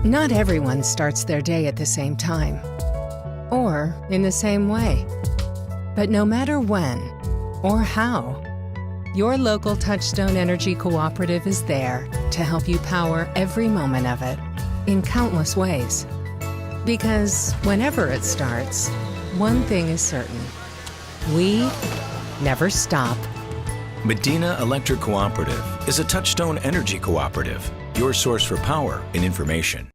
Not everyone starts their day at the same time or in the same way. But no matter when or how, your local Touchstone Energy Cooperative is there to help you power every moment of it in countless ways. Because whenever it starts, one thing is certain: we never stop. Medina Electric Cooperative is a Touchstone Energy Cooperative, your source for power and information.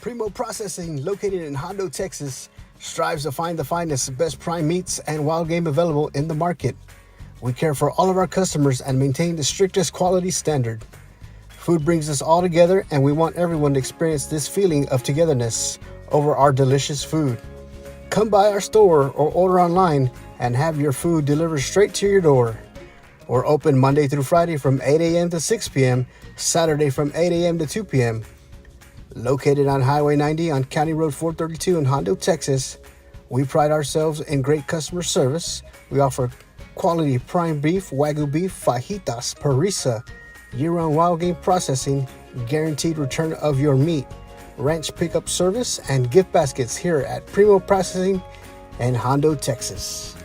Primo Processing, located in Hondo, Texas, strives to find the finest, best prime meats and wild game available in the market. We care for all of our customers and maintain the strictest quality standard. Food brings us all together, and we want everyone to experience this feeling of togetherness over our delicious food. Come by our store or order online and have your food delivered straight to your door. We're open Monday through Friday from 8 a.m. to 6 p.m., Saturday from 8 a.m. to 2 p.m. Located on Highway 90 on County Road 432 in Hondo, Texas, we pride ourselves in great customer service. We offer quality prime beef, Wagyu beef, fajitas, parrilla, year-round wild game processing, guaranteed return of your meat, ranch pickup service, and gift baskets here at Primo Processing in Hondo, Texas.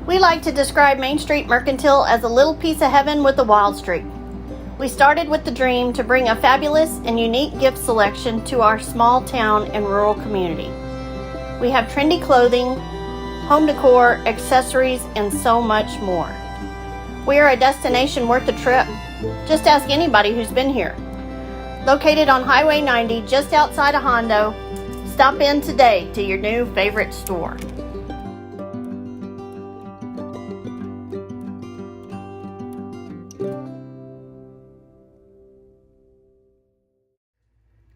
We like to describe Main Street Mercantile as a little piece of heaven with a wild streak. We started with the dream to bring a fabulous and unique gift selection to our small town and rural community. We have trendy clothing, home decor, accessories, and so much more. We are a destination worth a trip. Just ask anybody who's been here. Located on Highway 90 just outside of Hondo, stop in today to your new favorite store.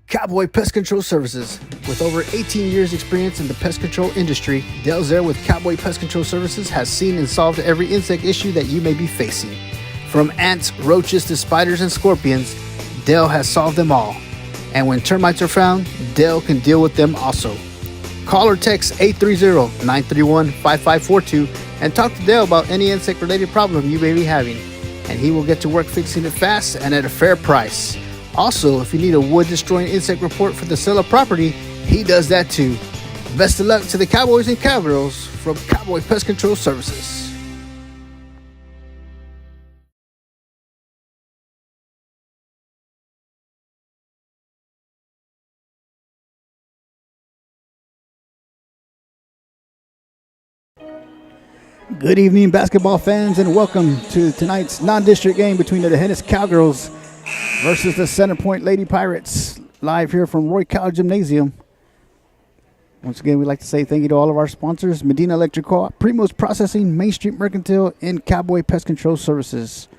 Cowboy Pest Control Services. With over 18 years experience in the pest control industry, Dale Zare with Cowboy Pest Control Services has seen and solved every insect issue that you may be facing. From ants, roaches to spiders and scorpions, Dale has solved them all. And when termites are found, Dale can deal with them also. Call or text 830-931-5542 and talk to Dale about any insect-related problem you may be having. And he will get to work fixing it fast and at a fair price. Also, if you need a wood-destroying insect report for the sale of property, he does that too. Best of luck to the Cowboys and Cowgirls from Cowboy Pest Control Services. Good evening, basketball fans, and welcome to tonight's non-district game between the Hennis Cowgirls versus the Center Point Lady Pirates, live here from Roy College Gymnasium. Once again, we'd like to say thank you to all of our sponsors: Medina Electric Co-op, Primo's Processing, Main Street Mercantile, and Cowboy Pest Control Services.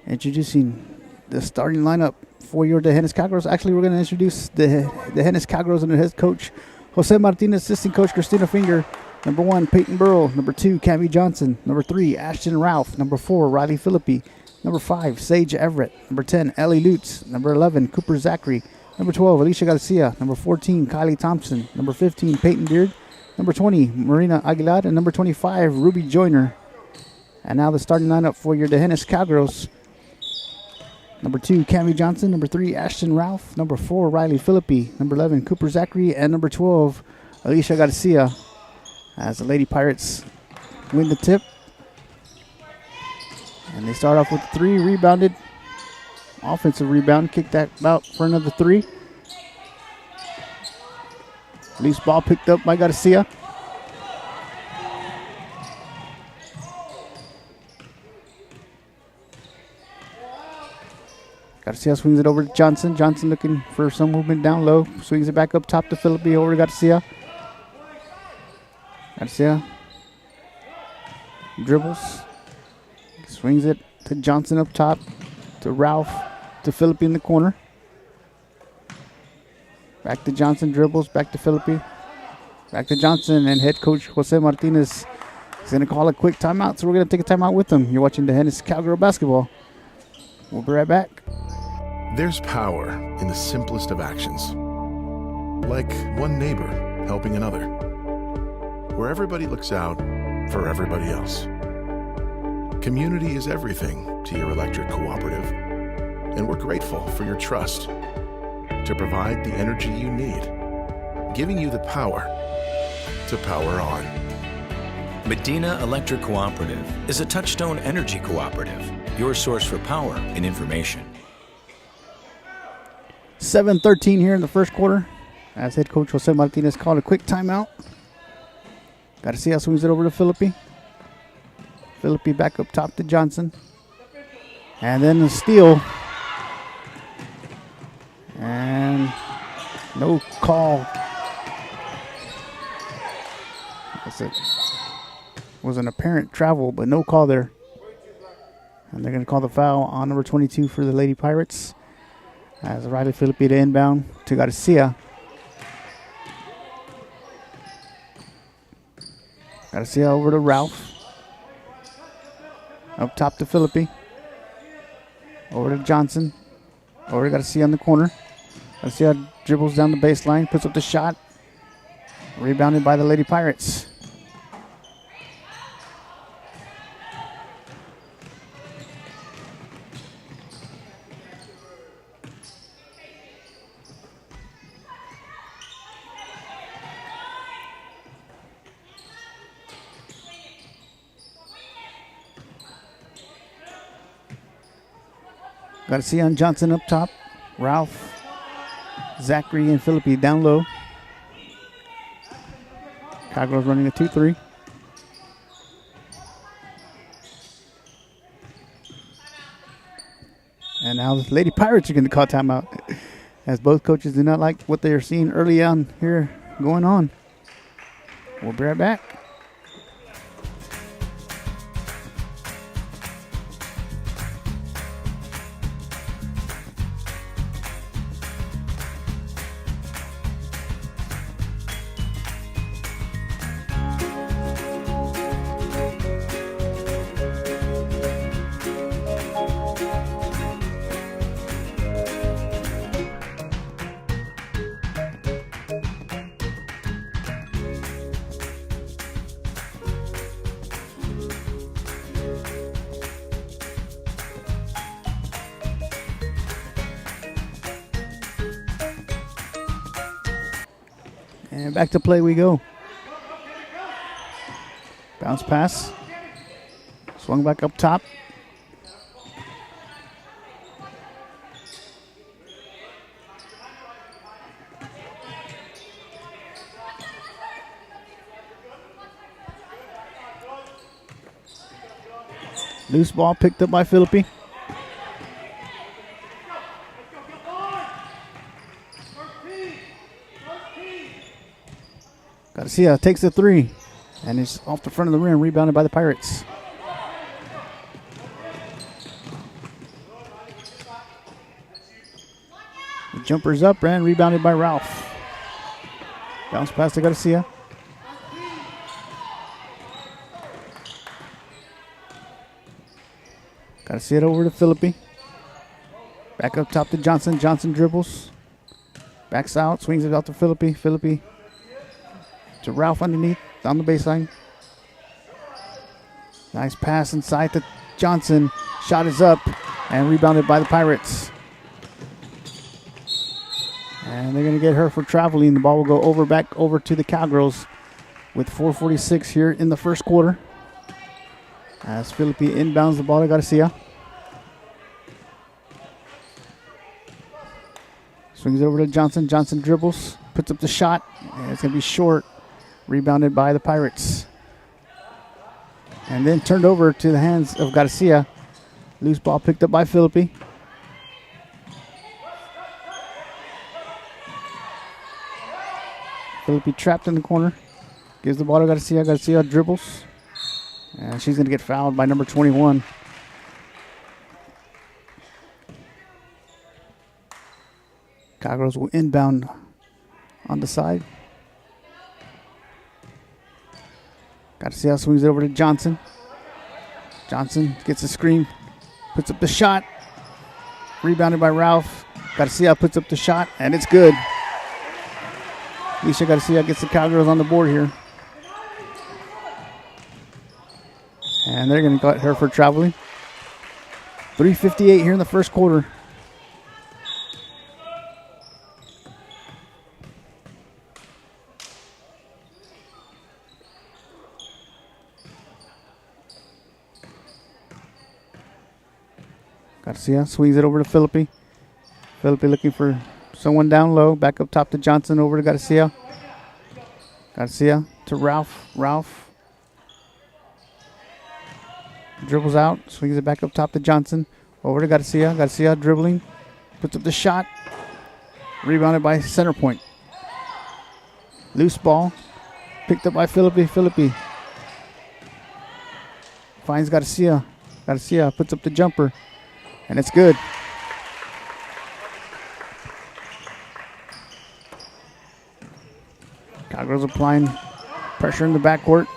Introducing the starting lineup for your the Hennis Cowgirls. Actually, we're going to introduce the Hennis Cowgirls and their head coach, Jose Martinez, assistant coach Christina Finger. Number 1, Peyton Burrow. Number 2, Cammie Johnson. Number 3, Ashton Ralph. Number 4, Riley Philippi. Number 5, Sage Everett. Number 10, Ellie Lutz. Number 11, Cooper Zachary. Number 12, Alicia Garcia. Number 14, Kylie Thompson. Number 15, Peyton Beard. Number 20, Marina Aguilar. And number 25, Ruby Joyner. And now the starting lineup for your Hennis Cowgirls. Number 2, Cammie Johnson. Number 3, Ashton Ralph. Number 4, Riley Philippi. Number 11, Cooper Zachary. And number 12, Alicia Garcia. As the Lady Pirates win the tip. And they start off with 3, rebounded. Offensive rebound, kick that out for another 3. Loose ball picked up by Garcia. Garcia swings it over to Johnson. Johnson looking for some movement down low. Swings it back up top to Philippi, over to Garcia. Garcia dribbles, swings it to Johnson up top, to Ralph, to Philippi in the corner. Back to Johnson, dribbles, back to Philippi, back to Johnson, and head coach Jose Martinez He's going to call a quick timeout, so we're going to take a timeout with him. You're watching the Hennis Cowgirl basketball. We'll be right back. There's power in the simplest of actions, like one neighbor helping another, where everybody looks out for everybody else. Community is everything to your electric cooperative, and we're grateful for your trust to provide the energy you need, giving you the power to power on. Medina Electric Cooperative is a Touchstone Energy Cooperative, your source for power and information. 7:13 here in the first quarter. As head coach Jose Martinez called a quick timeout. Got to see how swings it over to Philippi. Philippi back up top to Johnson. And then the steal. And no call. It was an apparent travel, but no call there. And they're going to call the foul on number 22 for the Lady Pirates. As Riley Philippi to inbound to Garcia. Garcia over to Ralph. Up top to Philippi. Over to Johnson. Over to Garcia on the corner. Garcia dribbles down the baseline, puts up the shot. Rebounded by the Lady Pirates. Garcia and Johnson up top. Ralph, Zachary, and Philippi down low. Cowgirls running a 2-3. And now the Lady Pirates are going to call timeout, as both coaches do not like what they are seeing early on here going on. We'll be right back. And back to play we go. Bounce pass. Swung back up top. Loose ball picked up by Philippi. Garcia takes the three, and it's off the front of the rim, rebounded by the Pirates. The jumper's up and rebounded by Ralph. Bounce pass to Garcia. Garcia over to Philippi. Back up top to Johnson. Johnson dribbles. Backs out, swings it out to Philippi. Philippi to Ralph underneath, down the baseline. Nice pass inside to Johnson. Shot is up and rebounded by the Pirates. And they're going to get her for traveling. The ball will go back over to the Cowgirls with 4:46 here in the first quarter. As Philippi inbounds the ball to Garcia. Swings it over to Johnson. Johnson dribbles, puts up the shot, and it's going to be short. Rebounded by the Pirates. And then turned over to the hands of Garcia. Loose ball picked up by Philippi. Philippi trapped in the corner. Gives the ball to Garcia. Garcia dribbles. And she's going to get fouled by number 21. Cowgirls will inbound on the side. Garcia swings it over to Johnson. Johnson gets a screen, puts up the shot. Rebounded by Ralph. Garcia puts up the shot, and it's good. Alicia Garcia gets the Cowgirls on the board here. And they're going to cut her for traveling. 3:58 here in the first quarter. Garcia swings it over to Philippi. Philippi looking for someone down low. Back up top to Johnson, over to Garcia. Garcia to Ralph. Ralph dribbles out, swings it back up top to Johnson. Over to Garcia. Garcia dribbling, puts up the shot. Rebounded by center point. Loose ball, picked up by Philippi. Philippi finds Garcia. Garcia puts up the jumper, and it's good. Cowgirls applying pressure in the backcourt.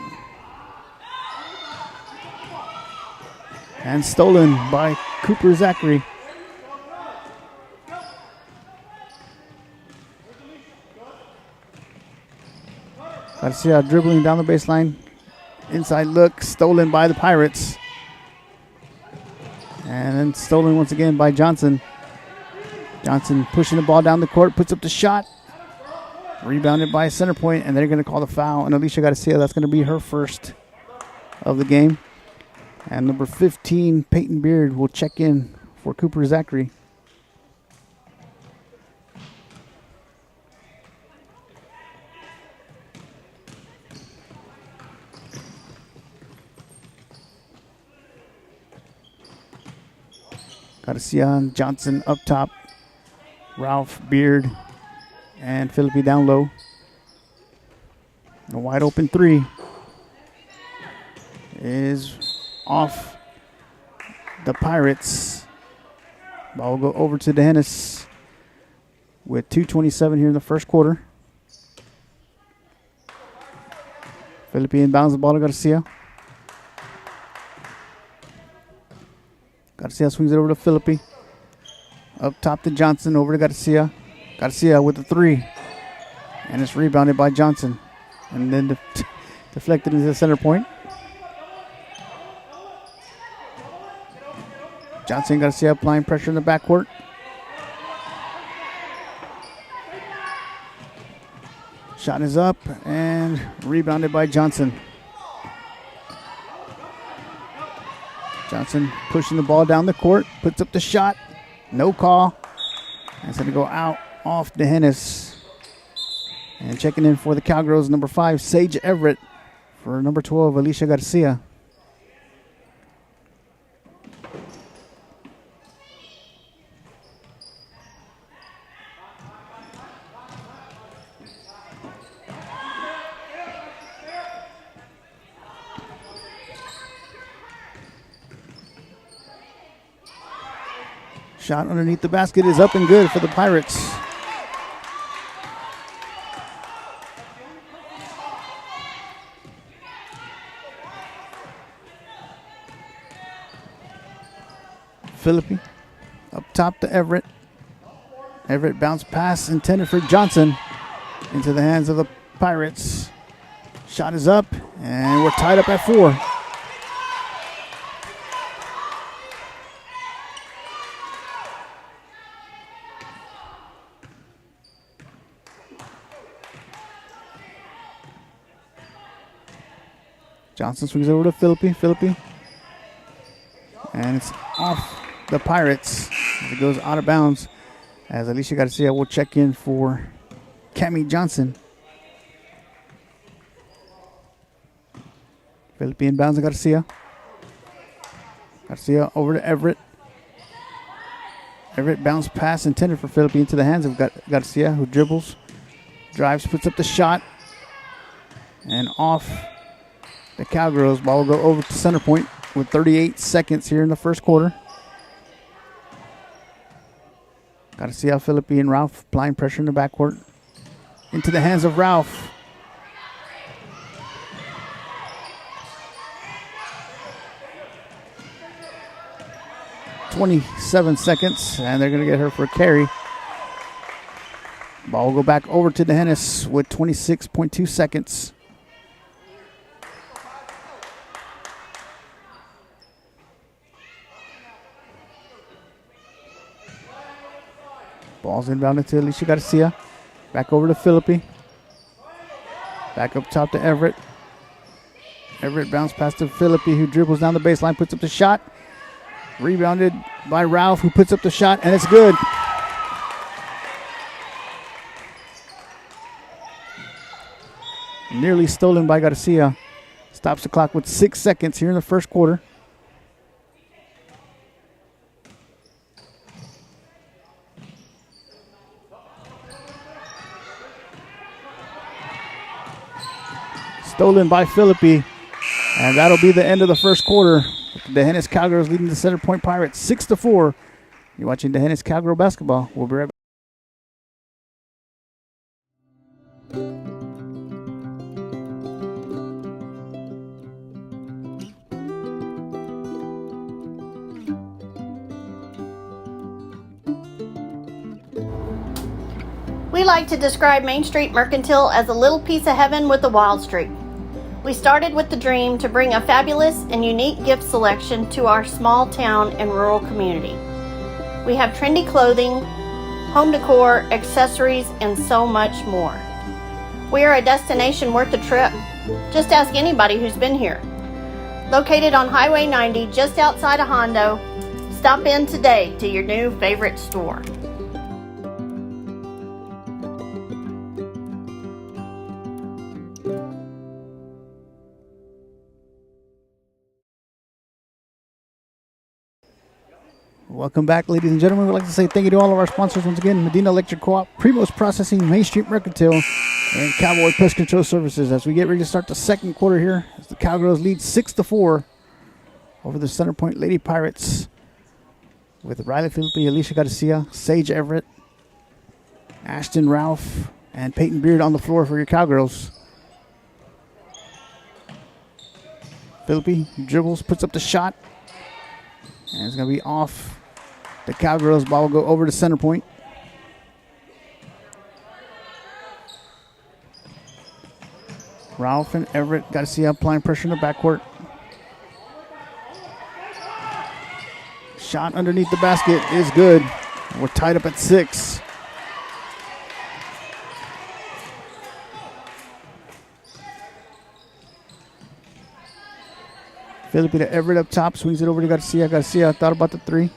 And stolen by Cooper Zachary. Garcia dribbling down the baseline. Inside look, stolen by the Pirates. And then stolen once again by Johnson. Johnson pushing the ball down the court, puts up the shot. Rebounded by center point, and they're going to call the foul. And Alicia Garcia, that's going to be her first of the game. And number 15, Peyton Beard, will check in for Cooper Zachary. Garcia and Johnson up top. Ralph, Beard, and Philippi down low. A wide open three is off the Pirates. Ball will go over to DeHennis with 2:27 here in the first quarter. Philippi inbounds the ball to Garcia. Garcia swings it over to Philippi. Up top to Johnson, over to Garcia. Garcia with the three. And it's rebounded by Johnson. And then deflected into the center point. Johnson and Garcia applying pressure in the backcourt. Shot is up and rebounded by Johnson. Johnson pushing the ball down the court, puts up the shot. No call. It's going to go out off DeHennis. And checking in for the Cowgirls, number 5, Sage Everett. For number 12, Alicia Garcia. Shot underneath the basket is up and good for the Pirates. Philippi up top to Everett. Everett bounce pass intended for Johnson into the hands of the Pirates. Shot is up and we're tied up at 4. Johnson swings over to Philippi. Philippi. And it's off the Pirates. It goes out of bounds as Alicia Garcia will check in for Cammie Johnson. Philippi inbounds to Garcia. Garcia over to Everett. Everett bounce pass intended for Philippi into the hands of Garcia, who dribbles, drives, puts up the shot, and off the Cowgirls. Ball will go over to center point with 38 seconds here in the first quarter. Garcia, Philippi, and Ralph applying pressure in the backcourt. Into the hands of Ralph. 27 seconds, and they're going to get her for a carry. Ball will go back over to DeHennis with 26.2 seconds. Ball's inbounded to Alicia Garcia. Back over to Philippi. Back up top to Everett. Everett bounced past to Philippi, who dribbles down the baseline, puts up the shot. Rebounded by Ralph, who puts up the shot, and it's good. Nearly stolen by Garcia. Stops the clock with 6 seconds here in the first quarter. Stolen by Philippi. And that'll be the end of the first quarter. The Hennis Cowgirls leading the Center Point Pirates 6-4. You're watching the Hennis Cowgirl basketball. We'll be right back. We like to describe Main Street Mercantile as a little piece of heaven with a wild streak. We started with the dream to bring a fabulous and unique gift selection to our small town and rural community. We have trendy clothing, home decor, accessories, and so much more. We are a destination worth a trip. Just ask anybody who's been here. Located on Highway 90 just outside of Hondo, stop in today to your new favorite store. Welcome back, ladies and gentlemen. We'd like to say thank you to all of our sponsors once again: Medina Electric Co-op, Primo's Processing, Main Street Mercantile, and Cowboy Pest Control Services. As we get ready to start the second quarter here, as the Cowgirls lead 6-4 over the Center Point Lady Pirates, with Riley Philippi, Alicia Garcia, Sage Everett, Ashton Ralph, and Peyton Beard on the floor for your Cowgirls. Philippi dribbles, puts up the shot, and it's going to be off. The Cowgirls ball will go over to Center Point. Ralph and Everett got to see applying pressure in the backcourt. Shot underneath the basket is good. We're tied up at 6. Philippi to Everett up top, swings it over to Garcia. Garcia thought about the 3.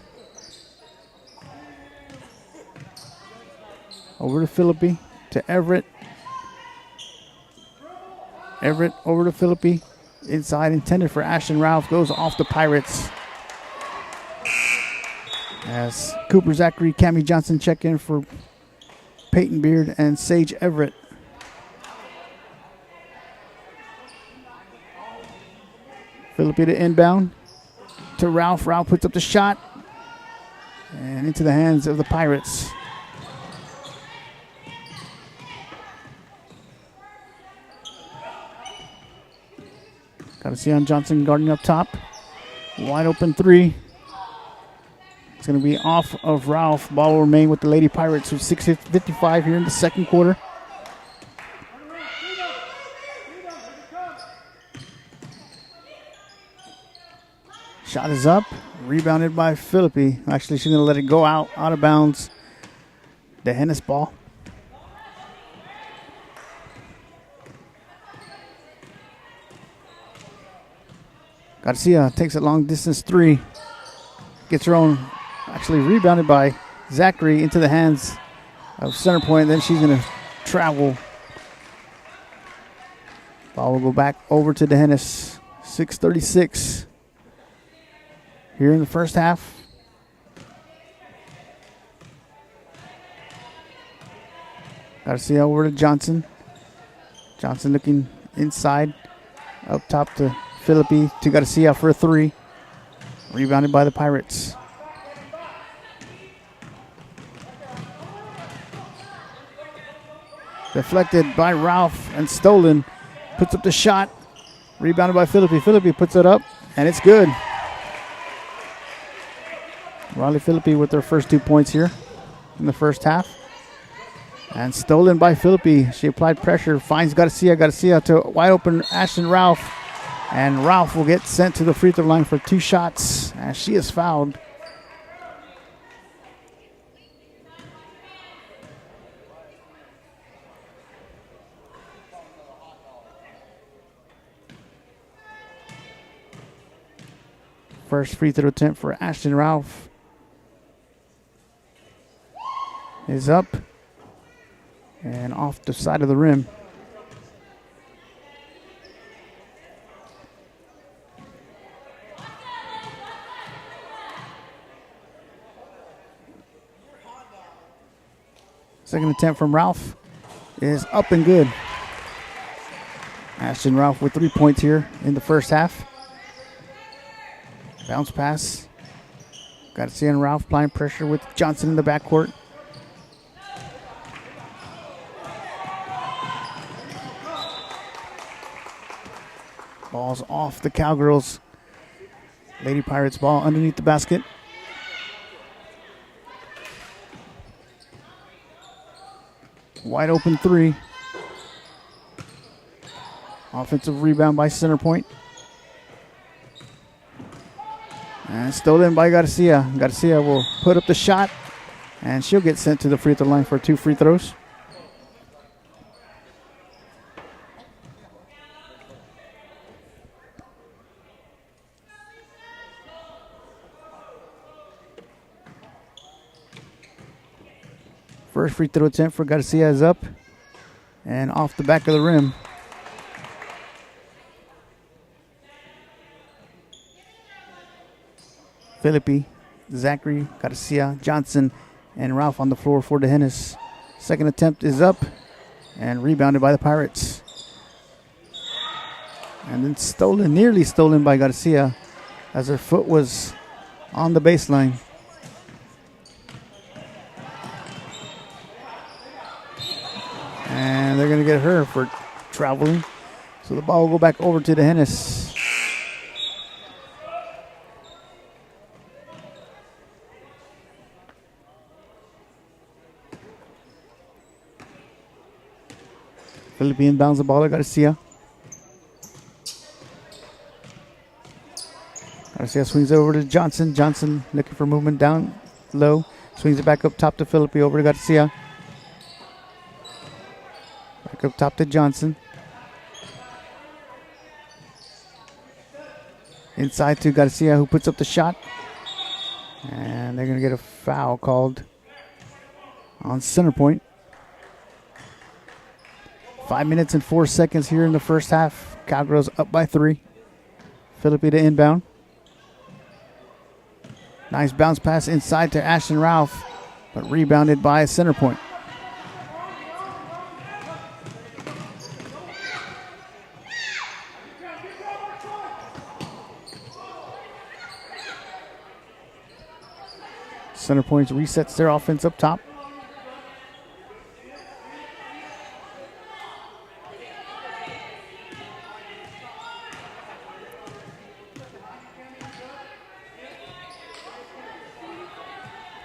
Over to Philippi, to Everett. Everett over to Philippi. Inside, intended for Ashton Ralph, goes off the Pirates. As Cooper Zachary, Cammie Johnson check in for Peyton Beard and Sage Everett. Philippi to inbound to Ralph. Ralph puts up the shot and into the hands of the Pirates. Got to see on Johnson guarding up top. Wide open 3. It's going to be off of Ralph. Ball will remain with the Lady Pirates with 6:55 here in the second quarter. Shot is up. Rebounded by Philippi. Actually, she's going to let it go out of bounds. The Hennis ball. Garcia takes it long distance 3. Gets her own, actually rebounded by Zachary into the hands of Center Point. Then she's going to travel. Ball will go back over to DeHennis. 6:36 here in the first half. Garcia over to Johnson. Johnson looking inside. Up top to Philippi, to Garcia for a 3. Rebounded by the Pirates. Deflected by Ralph and stolen. Puts up the shot. Rebounded by Philippi. Philippi puts it up, and it's good. Riley Philippi with their first 2 points here in the first half. And stolen by Philippi. She applied pressure, finds Garcia. Garcia to wide open Ashton Ralph. And Ralph will get sent to the free throw line for 2 shots as she is fouled. First free throw attempt for Ashton Ralph is up and off the side of the rim. Second attempt from Ralph is up and good. Ashton Ralph with 3 points here in the first half. Bounce pass. Garcia and Ralph applying pressure with Johnson in the backcourt. Ball's off the Cowgirls. Lady Pirates ball underneath the basket. Wide open 3. Offensive rebound by Center Point. And stolen by Garcia. Garcia will put up the shot, and she'll get sent to the free throw line for 2 free throws. First free throw attempt for Garcia is up and off the back of the rim. Philippi, Zachary, Garcia, Johnson, and Ralph on the floor for the Hennis. Second attempt is up and rebounded by the Pirates. And then stolen, nearly stolen by Garcia as her foot was on the baseline. And they're going to get her for traveling. So the ball will go back over to the Hennis. Philippine inbounds the ball to Garcia. Garcia swings it over to Johnson. Johnson looking for movement down low. Swings it back up top to Philippi, over to Garcia. Back up top to Johnson. Inside to Garcia, who puts up the shot. And they're going to get a foul called on Center Point. 5 minutes and 4 seconds here in the first half. Cowgirls up by 3. Philippi to inbound. Nice bounce pass inside to Ashton Ralph, but rebounded by Center Point. Center Point resets their offense up top.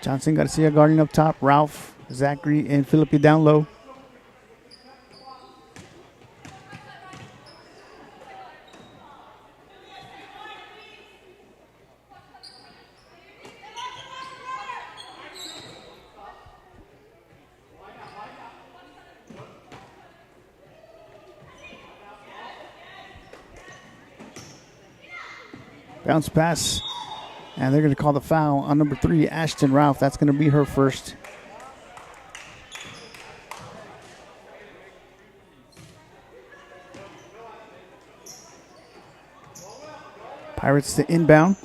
Johnson, Garcia guarding up top. Ralph, Zachary, and Philippi down low. Bounce pass. And they're going to call the foul on number 3, Ashton Ralph. That's going to be her first. Pirates to inbound.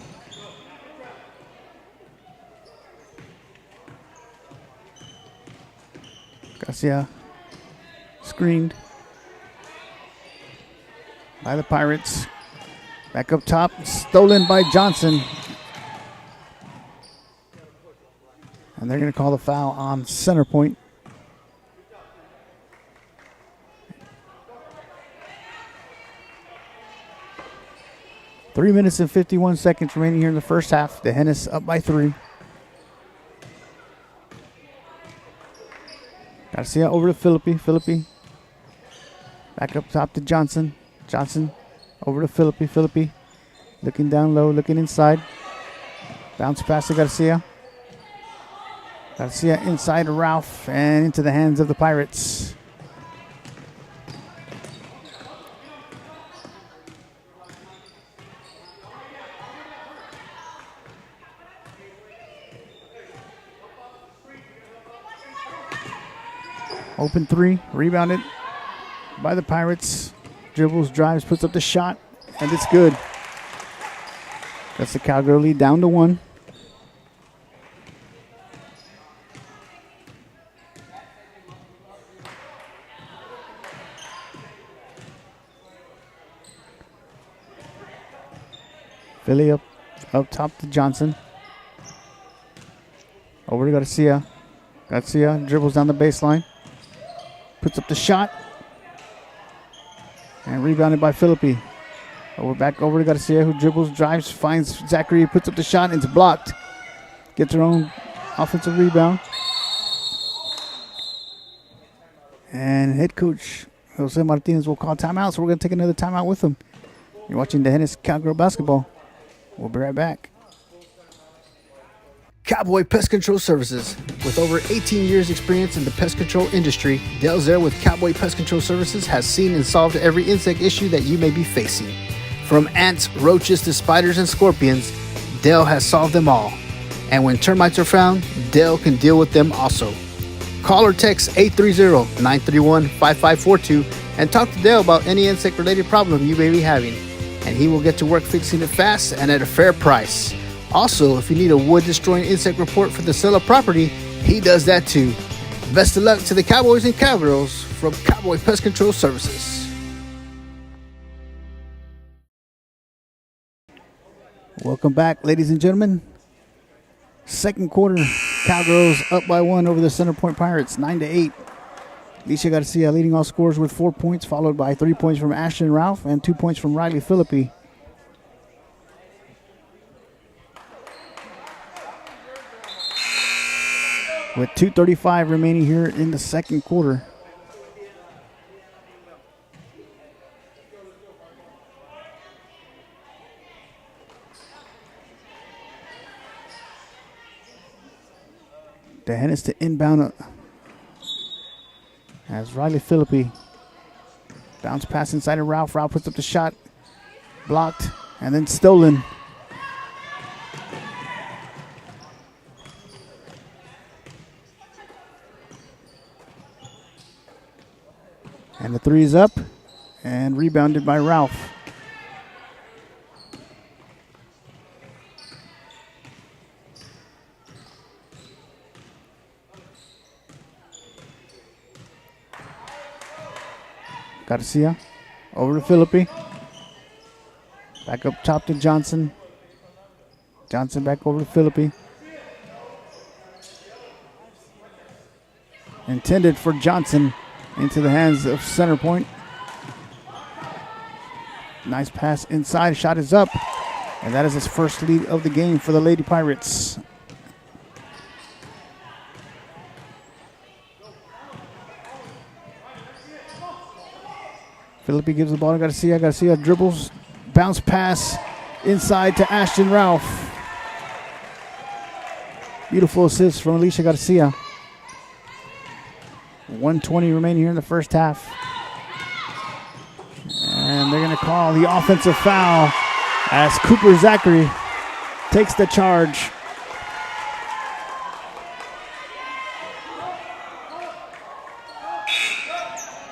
Garcia screened by the Pirates. Back up top, stolen by Johnson. And they're going to call the foul on Center Point. Three minutes and 51 seconds remaining here in the first half. The Hennis up by 3. Garcia over to Philippi. Philippi back up top to Johnson. Johnson over to Philippi. Philippi looking down low, looking inside. Bounce pass to Garcia. Garcia inside to Ralph and into the hands of the Pirates. Open three, rebounded by the Pirates. Dribbles, drives, puts up the shot, and it's good. That's the Cowgirl lead down to 1. Philly up top to Johnson. Over to Garcia. Garcia dribbles down the baseline. Puts up the shot. And rebounded by Philippi. Back over to Garcia, who dribbles, drives, finds Zachary, puts up the shot, and it's blocked. Gets her own offensive rebound. And head coach Jose Martinez will call timeout, so we're going to take another timeout with him. You're watching the Hennis Cowgirl basketball. We'll be right back. Cowboy Pest Control Services. With over 18 years experience in the pest control industry, Dale Zare with Cowboy Pest Control Services has seen and solved every insect issue that you may be facing. From ants, roaches to spiders and scorpions, Dale has solved them all. And when termites are found, Dale can deal with them also. Call or text 830-931-5542 and talk to Dale about any insect-related problem you may be having. And he will get to work fixing it fast and at a fair price. Also, if you need a wood-destroying insect report for the sale of property, he does that too. Best of luck to the Cowboys and Cowgirls from Cowboy Pest Control Services. Welcome back, ladies and gentlemen. Second quarter, Cowgirls up by 1 over the Center Point Pirates, 9-8. Alicia Garcia leading all scorers with 4 points, followed by 3 points from Ashton Ralph and 2 points from Riley Philippi. With 2:35 remaining here in the second quarter. DeHennis to inbound as Riley Philippi. Bounce pass inside of Ralph. Ralph puts up the shot. Blocked and then stolen. And the three is up and rebounded by Ralph. Garcia over to Philippi. Back up top to Johnson. Johnson back over to Philippi. Intended for Johnson. Into the hands of Center Point. Nice pass inside. Shot is up. And that is his first lead of the game for the Lady Pirates. Philippi gives the ball to Garcia. Garcia dribbles. Bounce pass inside to Ashton Ralph. Beautiful assist from Alicia Garcia. 1:20 remaining here in the first half. And they're going to call the offensive foul as Cooper Zachary takes the charge.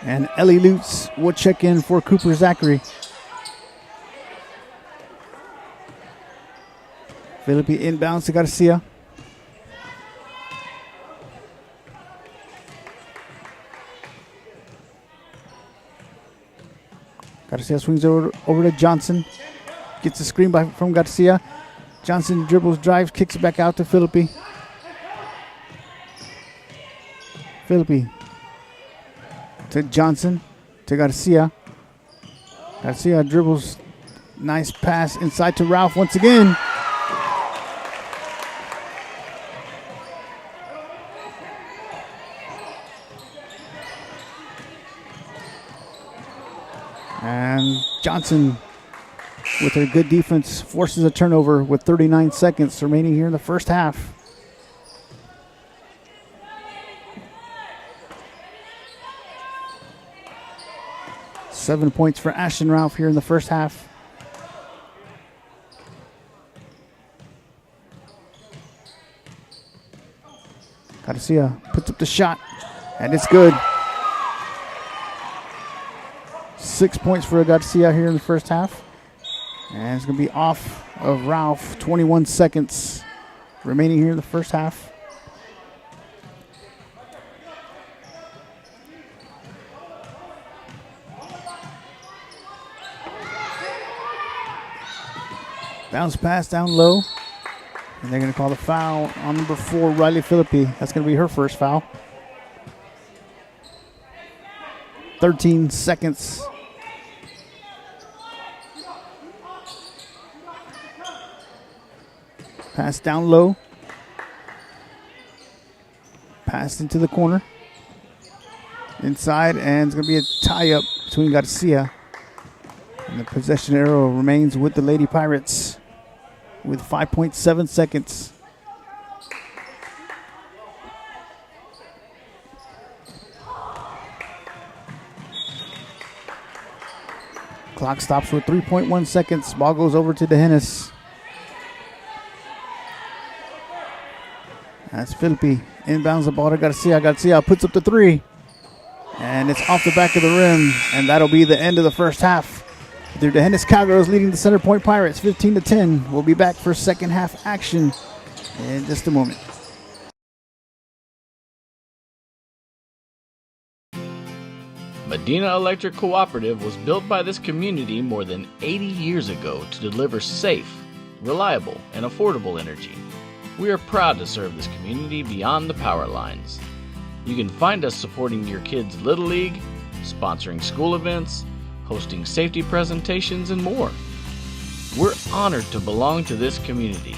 And Ellie Lutz will check in for Cooper Zachary. Philippi inbounds to Garcia. Garcia swings over to Johnson. Gets a screen from Garcia. Johnson dribbles, drives, kicks it back out to Philippi. Philippi to Johnson, to Garcia. Garcia dribbles. Nice pass inside to Ralph once again. And Johnson, with her good defense, forces a turnover with 39 seconds remaining here in the first half. Seven points for Ashton Ralph here in the first half. Garcia puts up the shot, and it's good. 6 points for Garcia here in the first half. And it's going to be off of Ralph. 21 seconds remaining here in the first half. Bounce pass down low. And they're going to call the foul on number 4, Riley Philippi. That's going to be her first foul. 13 seconds. Pass down low. Pass into the corner. Inside, and it's going to be a tie-up between Garcia. And the possession arrow remains with the Lady Pirates with 5.7 seconds. Clock stops with 3.1 seconds. Ball goes over to Dehennis. That's Philippi. Inbounds the ball to Garcia. Garcia puts up the three. And it's off the back of the rim. And that'll be the end of the first half. The Dehennis Cowgirls leading the Center Point Pirates 15-10. We'll be back for second half action in just a moment. Medina Electric Cooperative was built by this community more than 80 years ago to deliver safe, reliable, and affordable energy. We are proud to serve this community beyond the power lines. You can find us supporting your kids' Little League, sponsoring school events, hosting safety presentations, and more. We're honored to belong to this community.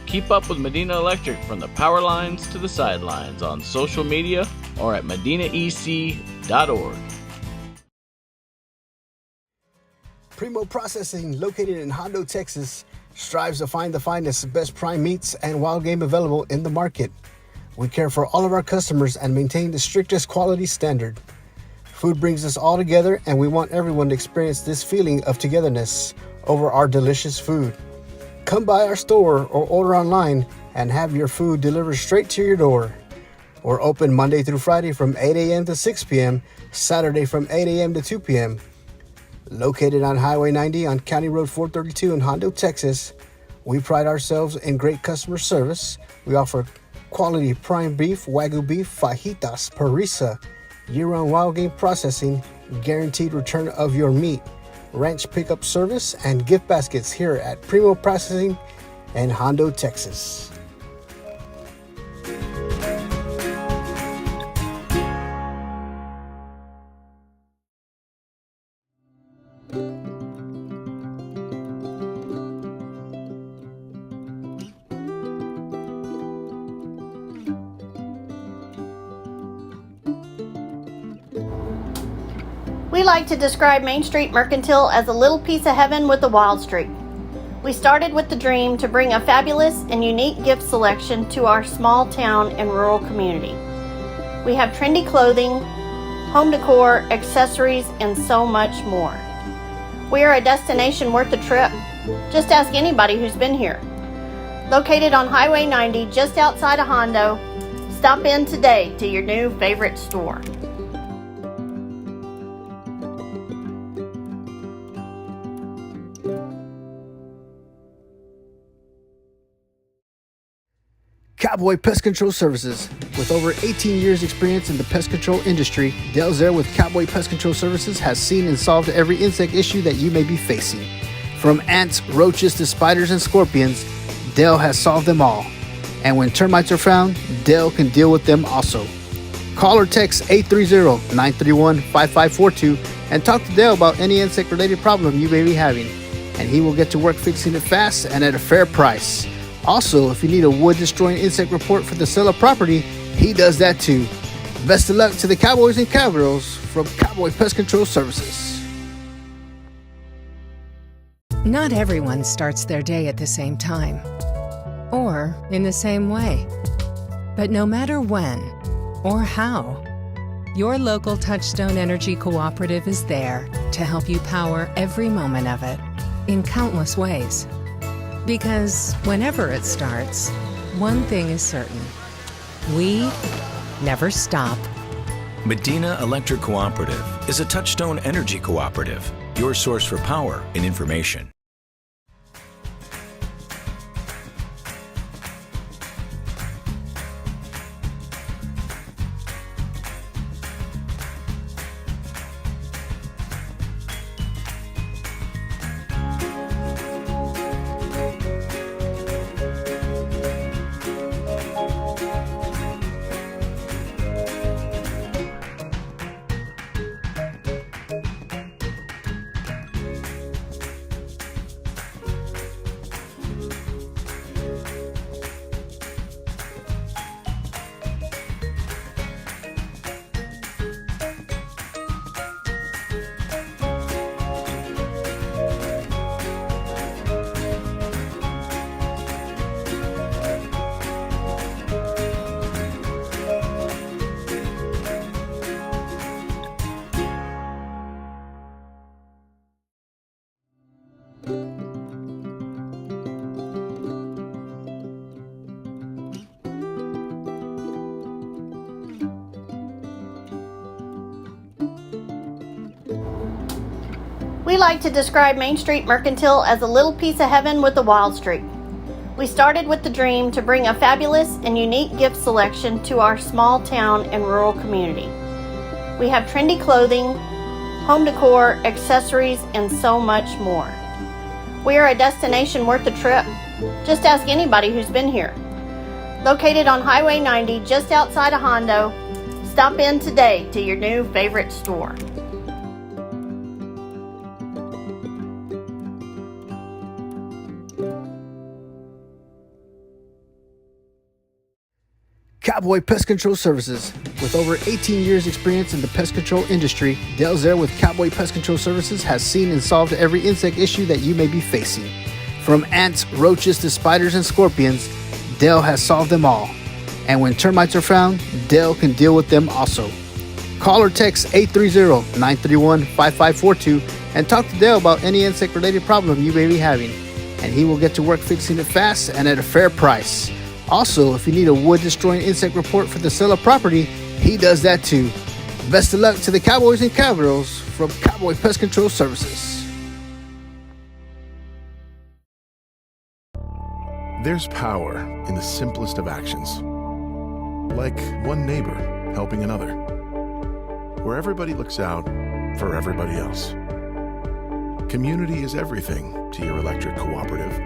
Keep up with Medina Electric from the power lines to the sidelines on social media or at medinaec.org. Primo Processing, located in Hondo, Texas, strives to find the finest, best prime meats and wild game available in the market. We care for all of our customers and maintain the strictest quality standard. Food brings us all together, and we want everyone to experience this feeling of togetherness over our delicious food. Come by our store or order online and have your food delivered straight to your door. We're open Monday through Friday from 8 a.m. to 6 p.m., Saturday from 8 a.m. to 2 p.m. Located on Highway 90 on County Road 432 in Hondo, Texas, we pride ourselves in great customer service. We offer quality prime beef, Wagyu beef, fajitas, parisa, year-round wild game processing, guaranteed return of your meat, ranch pickup service, and gift baskets here at Primo Processing in Hondo, Texas. We like to describe Main Street Mercantile as a little piece of heaven with a wild streak. We started with the dream to bring a fabulous and unique gift selection to our small town and rural community. We have trendy clothing, home decor, accessories, and so much more. We are a destination worth a trip. Just ask anybody who's been here. Located on Highway 90 just outside of Hondo, stop in today to your new favorite store. Cowboy Pest Control Services. With over 18 years experience in the pest control industry, Dale Zare with Cowboy Pest Control Services has seen and solved every insect issue that you may be facing. From ants, roaches to spiders and scorpions, Dale has solved them all. And when termites are found, Dale can deal with them also. Call or text 830-931-5542 and talk to Dale about any insect-related problem you may be having. And he will get to work fixing it fast and at a fair price. Also, if you need a wood-destroying insect report for the sale of property, he does that too. Best of luck to the Cowboys and Cowgirls from Cowboy Pest Control Services. Not everyone starts their day at the same time or in the same way. But no matter when or how, your local Touchstone Energy Cooperative is there to help you power every moment of it in countless ways. Because whenever it starts, one thing is certain: we never stop. Medina Electric Cooperative is a Touchstone Energy Cooperative, your source for power and information. We like to describe Main Street Mercantile as a little piece of heaven with a wild streak. We started with the dream to bring a fabulous and unique gift selection to our small town and rural community. We have trendy clothing, home decor, accessories, and so much more. We are a destination worth a trip. Just ask anybody who's been here. Located on Highway 90 just outside of Hondo, stop in today to your new favorite store. Cowboy Pest Control Services. With over 18 years experience in the pest control industry, Dale Zare with Cowboy Pest Control Services has seen and solved every insect issue that you may be facing. From ants, roaches to spiders and scorpions, Dale has solved them all. And when termites are found, Dale can deal with them also. Call or text 830-931-5542 and talk to Dale about any insect-related problem you may be having. And he will get to work fixing it fast and at a fair price. Also, if you need a wood-destroying insect report for the sale of property, he does that too. Best of luck to the Cowboys and Cowgirls from Cowboy Pest Control Services. There's power in the simplest of actions. Like one neighbor helping another. Where everybody looks out for everybody else. Community is everything to your electric cooperative.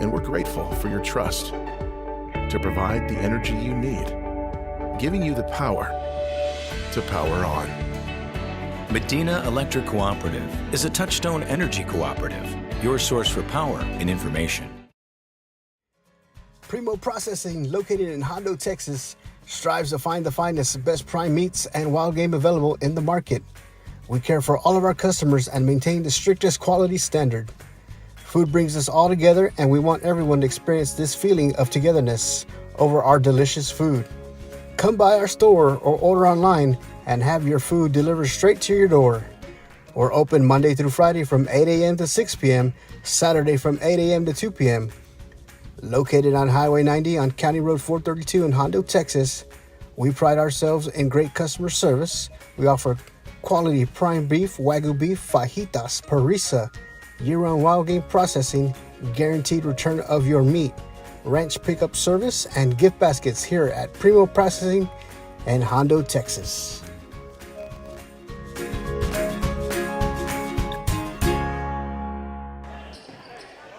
And we're grateful for your trust to provide the energy you need, giving you the power to power on. Medina Electric Cooperative is a Touchstone Energy Cooperative, your source for power and information. Primo Processing, located in Hondo, Texas, strives to find the finest, best prime meats and wild game available in the market. We care for all of our customers and maintain the strictest quality standard. Food brings us all together, and we want everyone to experience this feeling of togetherness over our delicious food. Come by our store or order online and have your food delivered straight to your door. We're open Monday through Friday from 8 a.m. to 6 p.m., Saturday from 8 a.m. to 2 p.m. Located on Highway 90 on County Road 432 in Hondo, Texas, we pride ourselves in great customer service. We offer quality prime beef, Wagyu beef, fajitas, parisa, year-round wild game processing, guaranteed return of your meat, ranch pickup service, and gift baskets here at Primo Processing in Hondo, Texas.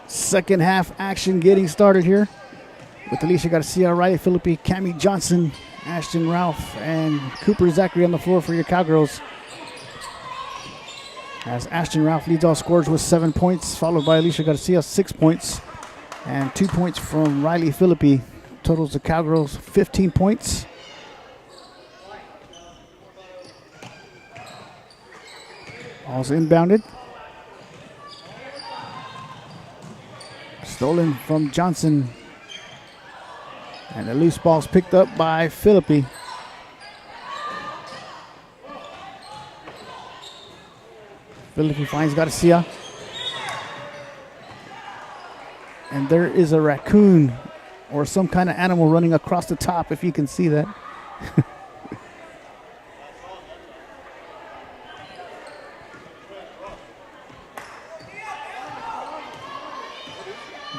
Second half action getting started here with Alicia Garcia, Riley Philippi, Cammie Johnson, Ashton Ralph, and Cooper Zachary on the floor for your Cowgirls. As Ashton Ralph leads all scorers with 7 points, followed by Alicia Garcia, 6 points, and 2 points from Riley Philippi. Totals the Cowgirls 15 points. All's inbounded. Stolen from Johnson. And the loose ball's picked up by Philippi. Philippi finds Garcia. And there is a raccoon or some kind of animal running across the top, if you can see that.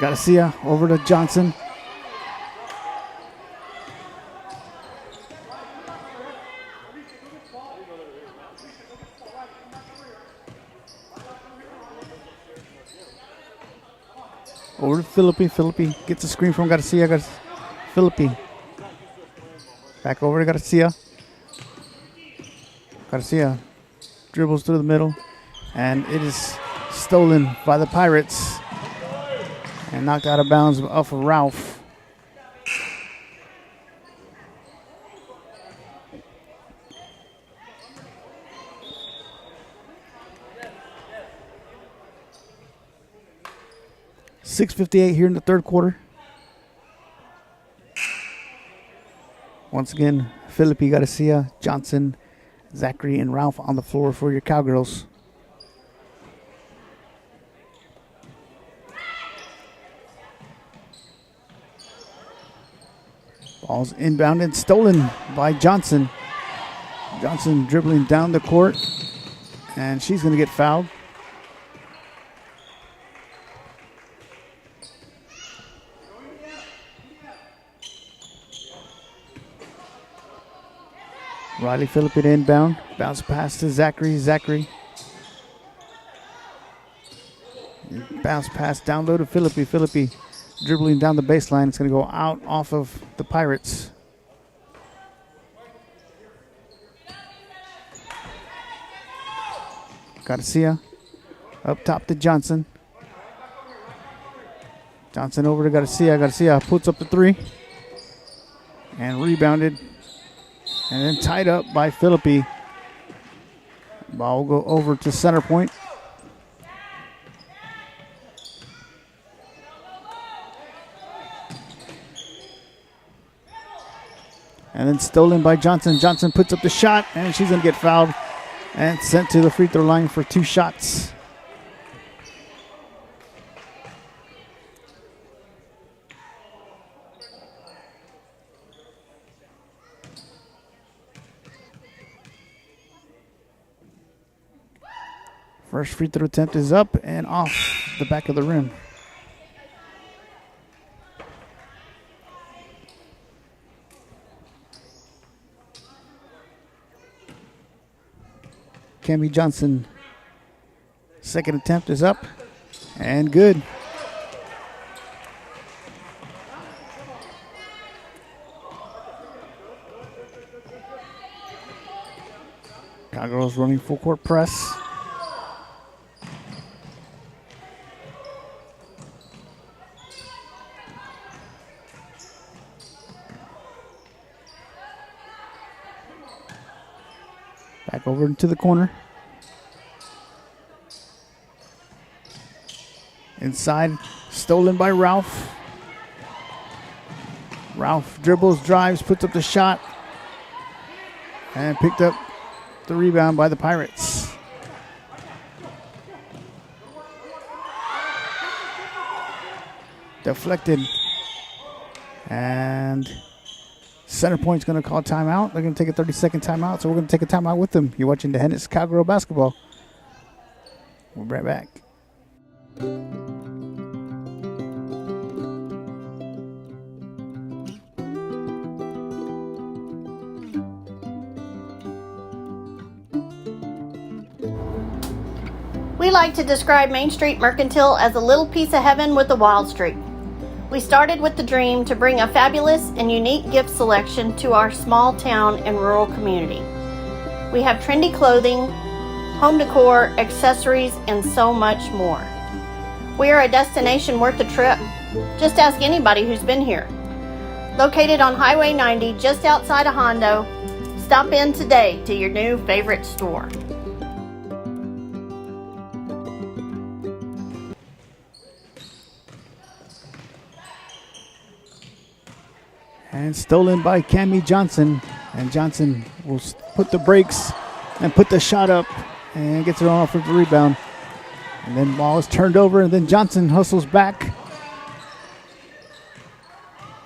Garcia over to Johnson. Over to Philippi. Philippi gets a screen from Garcia. Philippi. Back over to Garcia. Garcia dribbles through the middle. And it is stolen by the Pirates. And knocked out of bounds off of Ralph. .6:58 here in the third quarter. Once again, Philippi, Garcia, Johnson, Zachary, and Ralph on the floor for your Cowgirls. Ball's inbounded, stolen by Johnson. Johnson dribbling down the court, and she's going to get fouled. Riley Philippi to inbound. Bounce pass to Zachary. Zachary. Bounce pass down low to Philippi. Philippi dribbling down the baseline. It's going to go out off of the Pirates. Garcia up top to Johnson. Johnson over to Garcia. Garcia puts up the three. And rebounded. And then tied up by Philippi. Ball will go over to center point. And then stolen by Johnson. Johnson puts up the shot, and she's going to get fouled and sent to the free throw line for 2 shots. First free throw attempt is up and off the back of the rim. Cammy Johnson, second attempt is up and good. Cowgirls running full court press. Back over into the corner. Inside, stolen by Ralph. Ralph dribbles, drives, puts up the shot, and picked up the rebound by the Pirates. Deflected. And center point's going to call timeout. They're going to take a 30-second timeout, so we're going to take a timeout with them. You're watching the Hennis Cowgirl basketball. We'll be right back. We like to describe Main Street Mercantile as a little piece of heaven with a wild streak. We started with the dream to bring a fabulous and unique gift selection to our small town and rural community. We have trendy clothing, home decor, accessories, and so much more. We are a destination worth a trip. Just ask anybody who's been here. Located on Highway 90 just outside of Hondo, stop in today to your new favorite store. And stolen by Cammie Johnson. And Johnson will put the brakes and put the shot up and gets her on off of the rebound. And then ball is turned over, and then Johnson hustles back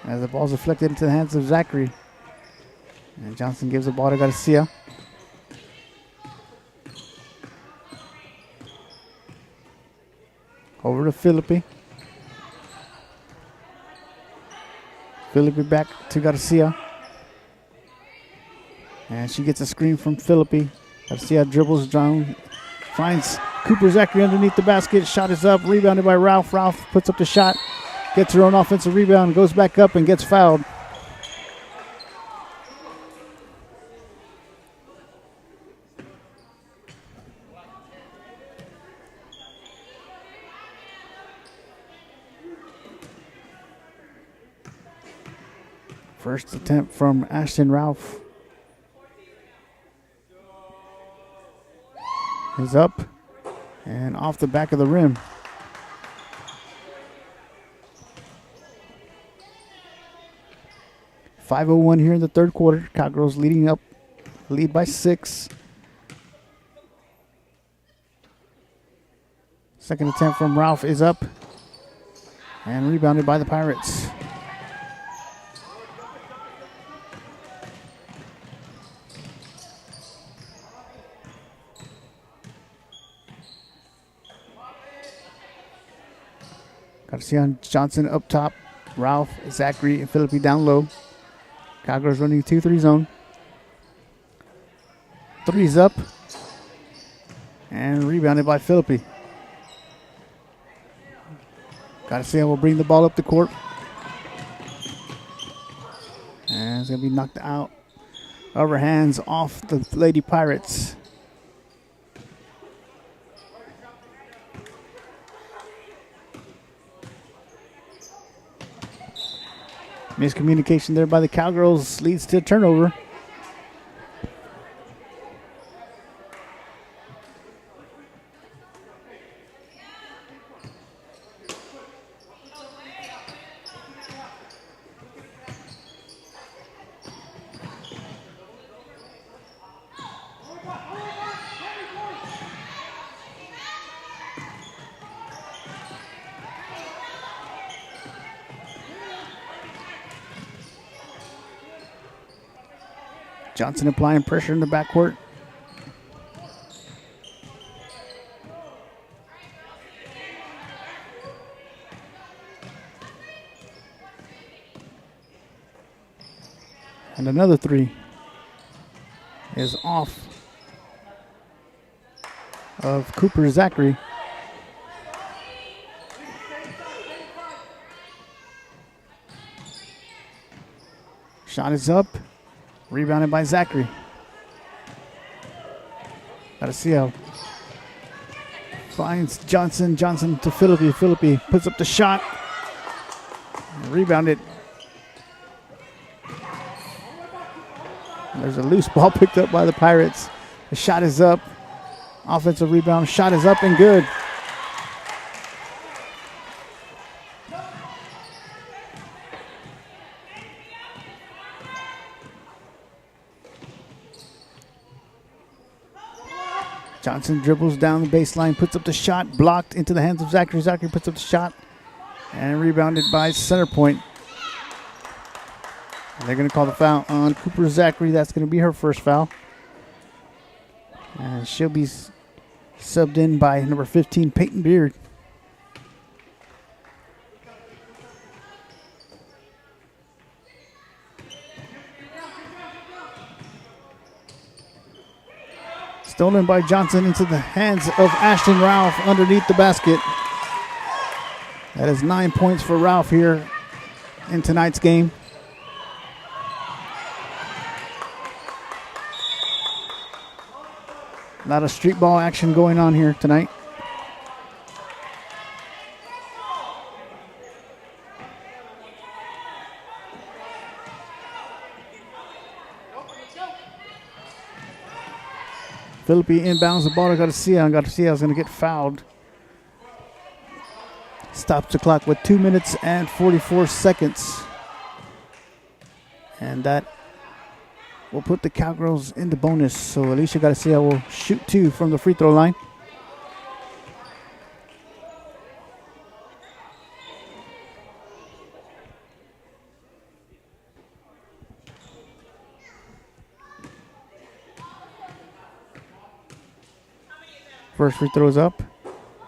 as the ball is deflected into the hands of Zachary. And Johnson gives the ball to Garcia. Over to Philippi. Philippi back to Garcia. And she gets a screen from Philippi. Garcia dribbles down, finds Cooper Zachary underneath the basket. Shot is up, rebounded by Ralph. Ralph puts up the shot, gets her own offensive rebound, goes back up and gets fouled. First attempt from Ashton Ralph is up and off the back of the rim. .501 here in the third quarter. Cowgirls lead by 6. Second attempt from Ralph is up and rebounded by the Pirates. Garcia and Johnson up top. Ralph, Zachary, and Philippi down low. Cowgirls running 2-3 zone. Three's up. And rebounded by Philippi. Garcia will bring the ball up the court. And it's going to be knocked out of her hands off the Lady Pirates. Miscommunication there by the Cowgirls leads to a turnover. Johnson applying pressure in the backcourt. And another three is off of Cooper Zachary. Shot is up. Rebounded by Zachary. Garcia finds Johnson. Johnson to Philippi. Philippi puts up the shot. Rebounded. There's a loose ball picked up by the Pirates. The shot is up. Offensive rebound. Shot is up and good. Johnson dribbles down the baseline, puts up the shot, blocked into the hands of Zachary. Zachary puts up the shot and rebounded by center point. And they're going to call the foul on Cooper Zachary. That's going to be her first foul. And she'll be subbed in by number 15, Peyton Beard. Stolen by Johnson into the hands of Ashton Ralph underneath the basket. That is 9 points for Ralph here in tonight's game. A lot of street ball action going on here tonight. Philippi inbounds the ball to Garcia, and Garcia is going to get fouled. Stops the clock with 2 minutes and 44 seconds. And that will put the Cowgirls in the bonus. So Alicia Garcia will shoot 2 from the free throw line. First free throw is up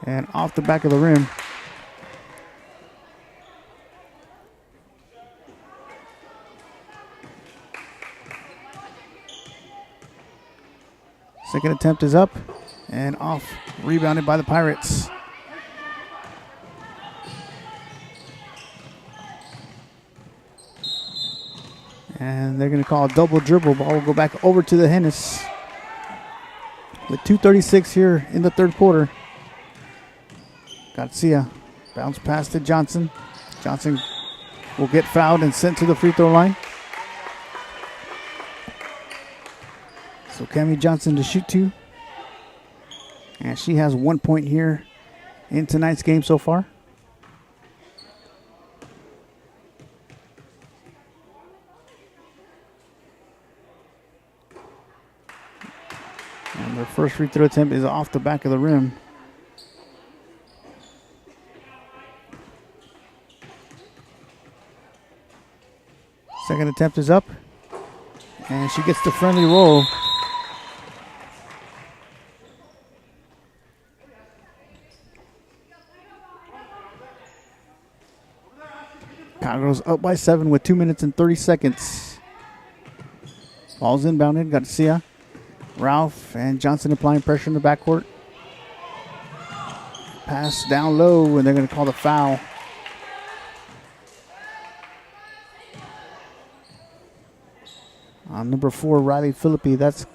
and off the back of the rim. Second attempt is up and off, rebounded by the Pirates. And they're going to call a double dribble. Ball will go back over to the Hennis. With 2:36 here in the third quarter. Garcia bounce pass to Johnson. Johnson will get fouled and sent to the free throw line. So Cammie Johnson to shoot 2. And she has 1 point here in tonight's game so far. And their first free throw attempt is off the back of the rim. Second attempt is up. And she gets the friendly roll. Cowgirls up by 7 with 2 minutes and 30 seconds. Ball's inbounded. Garcia, Ralph, and Johnson applying pressure in the backcourt. Pass down low, and they're going to call the foul. On number 4, Riley Philippi. That's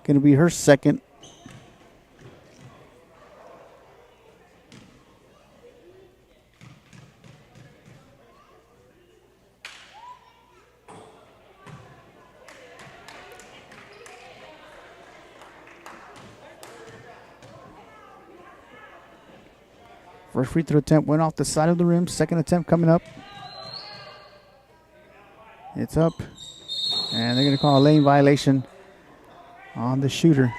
going to be her second. First free throw attempt went off the side of the rim. Second attempt coming up. It's up. And they're going to call a lane violation on the shooter.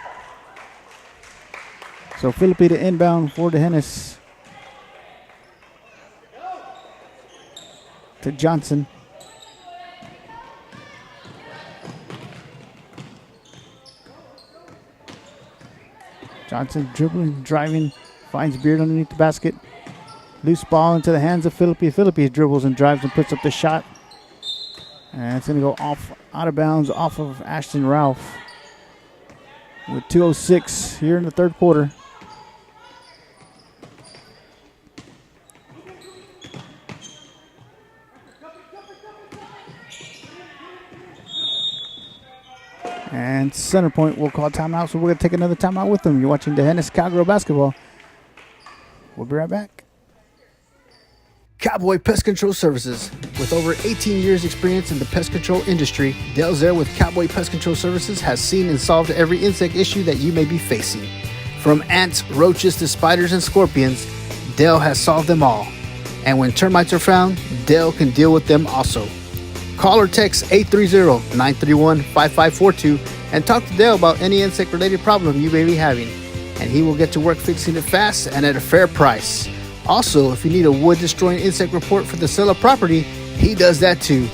So Philippi to inbound for the Hennis. To Johnson. Johnson dribbling, driving, finds Beard underneath the basket. Loose ball into the hands of Philippi. Philippi dribbles and drives and puts up the shot. And it's going to go off, out of bounds, off of Ashton Ralph. With 2:06 here in the third quarter. And Center Point will call timeout, so we're going to take another timeout with them. You're watching the Hennis Cowgirl basketball. We'll be right back. Cowboy Pest Control Services. With over 18 years experience in the pest control industry, Dale Zare with Cowboy Pest Control Services has seen and solved every insect issue that you may be facing. From ants, roaches to spiders and scorpions, Dale has solved them all. And when termites are found, Dale can deal with them also. Call or text 830-931-5542 and talk to Dale about any insect-related problem you may be having. And he will get to work fixing it fast and at a fair price. Also, if you need a wood-destroying insect report for the sale of property, he does that too.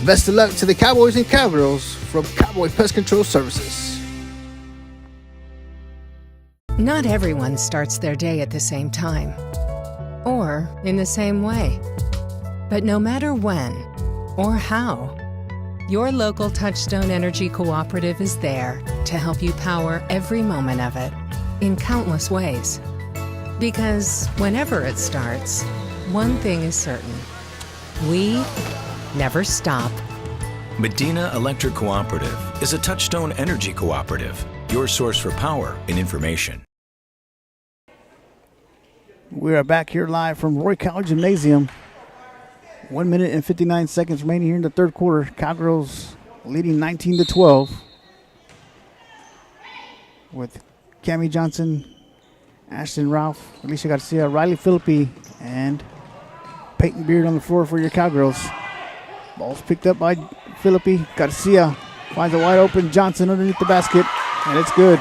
Best of luck to the Cowboys and Cowgirls from Cowboy Pest Control Services. Not everyone starts their day at the same time or in the same way. But no matter when or how, your local Touchstone Energy Cooperative is there to help you power every moment of it in countless ways. Because whenever it starts, one thing is certain. We never stop. Medina Electric Cooperative is a Touchstone Energy Cooperative, your source for power and information. We are back here live from Roy College Gymnasium. 1 minute and 59 seconds remaining here in the third quarter. Cowgirls leading 19-12. With Cammie Johnson, Ashton Ralph, Alicia Garcia, Riley Philippi, and Peyton Beard on the floor for your Cowgirls. Ball's picked up by Philippi. Garcia finds a wide open Johnson underneath the basket, and it's good.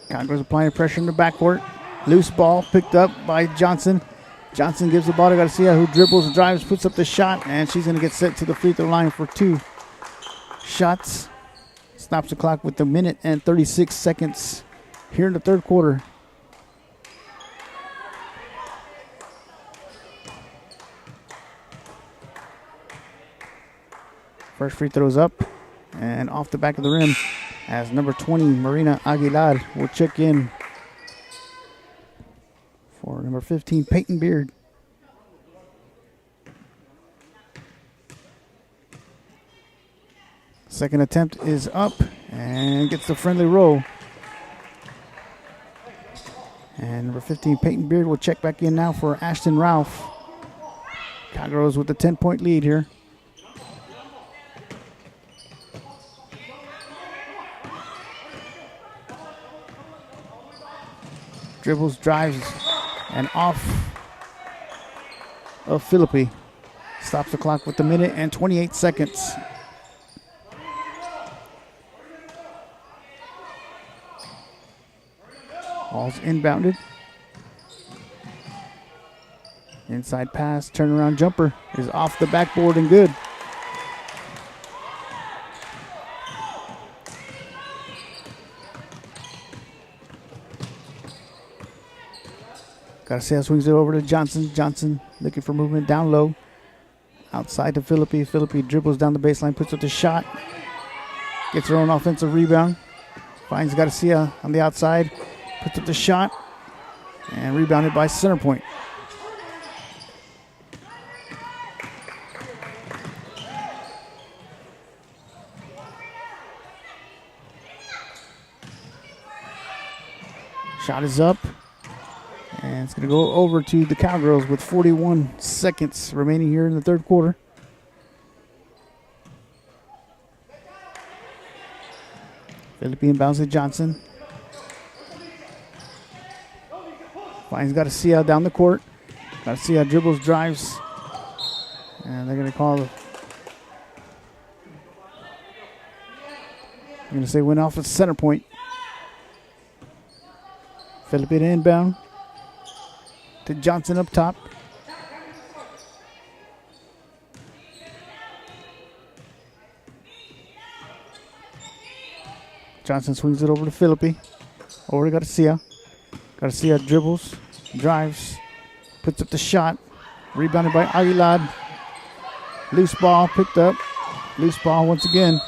Cowgirls applying pressure in the backcourt. Loose ball picked up by Johnson. Johnson gives the ball to Garcia, who dribbles and drives, puts up the shot, and she's going to get set to the free throw line for 2 shots. Stops the clock with a minute and 36 seconds here in the third quarter. First free throw's up and off the back of the rim as number 20, Marina Aguilar, will check in for number 15, Peyton Beard. Second attempt is up and gets the friendly roll. And number 15, Peyton Beard, will check back in now for Ashton Ralph. Cowgirls with a 10-point lead here. Dribbles, drives, and off of Philippi. Stops the clock with a minute and 28 seconds. Ball's inbounded. Inside pass, turnaround jumper is off the backboard and good. Garcia swings it over to Johnson. Johnson looking for movement down low. Outside to Philippi. Philippi dribbles down the baseline, puts up the shot. Gets her own offensive rebound. Finds Garcia on the outside. Puts up the shot. And rebounded by Center Point. Shot is up. And it's going to go over to the Cowgirls with 41 seconds remaining here in the third quarter. Philippine bounce to Johnson. Finds Garcia down the court. Garcia dribbles, drives. And they're going to call I'm going to say went off at Center Point. Philippine inbound to Johnson up top. Johnson swings it over to Philippi. Over to Garcia. Garcia dribbles, drives, puts up the shot. Rebounded by Aguilar. Loose ball picked up. Loose ball once again.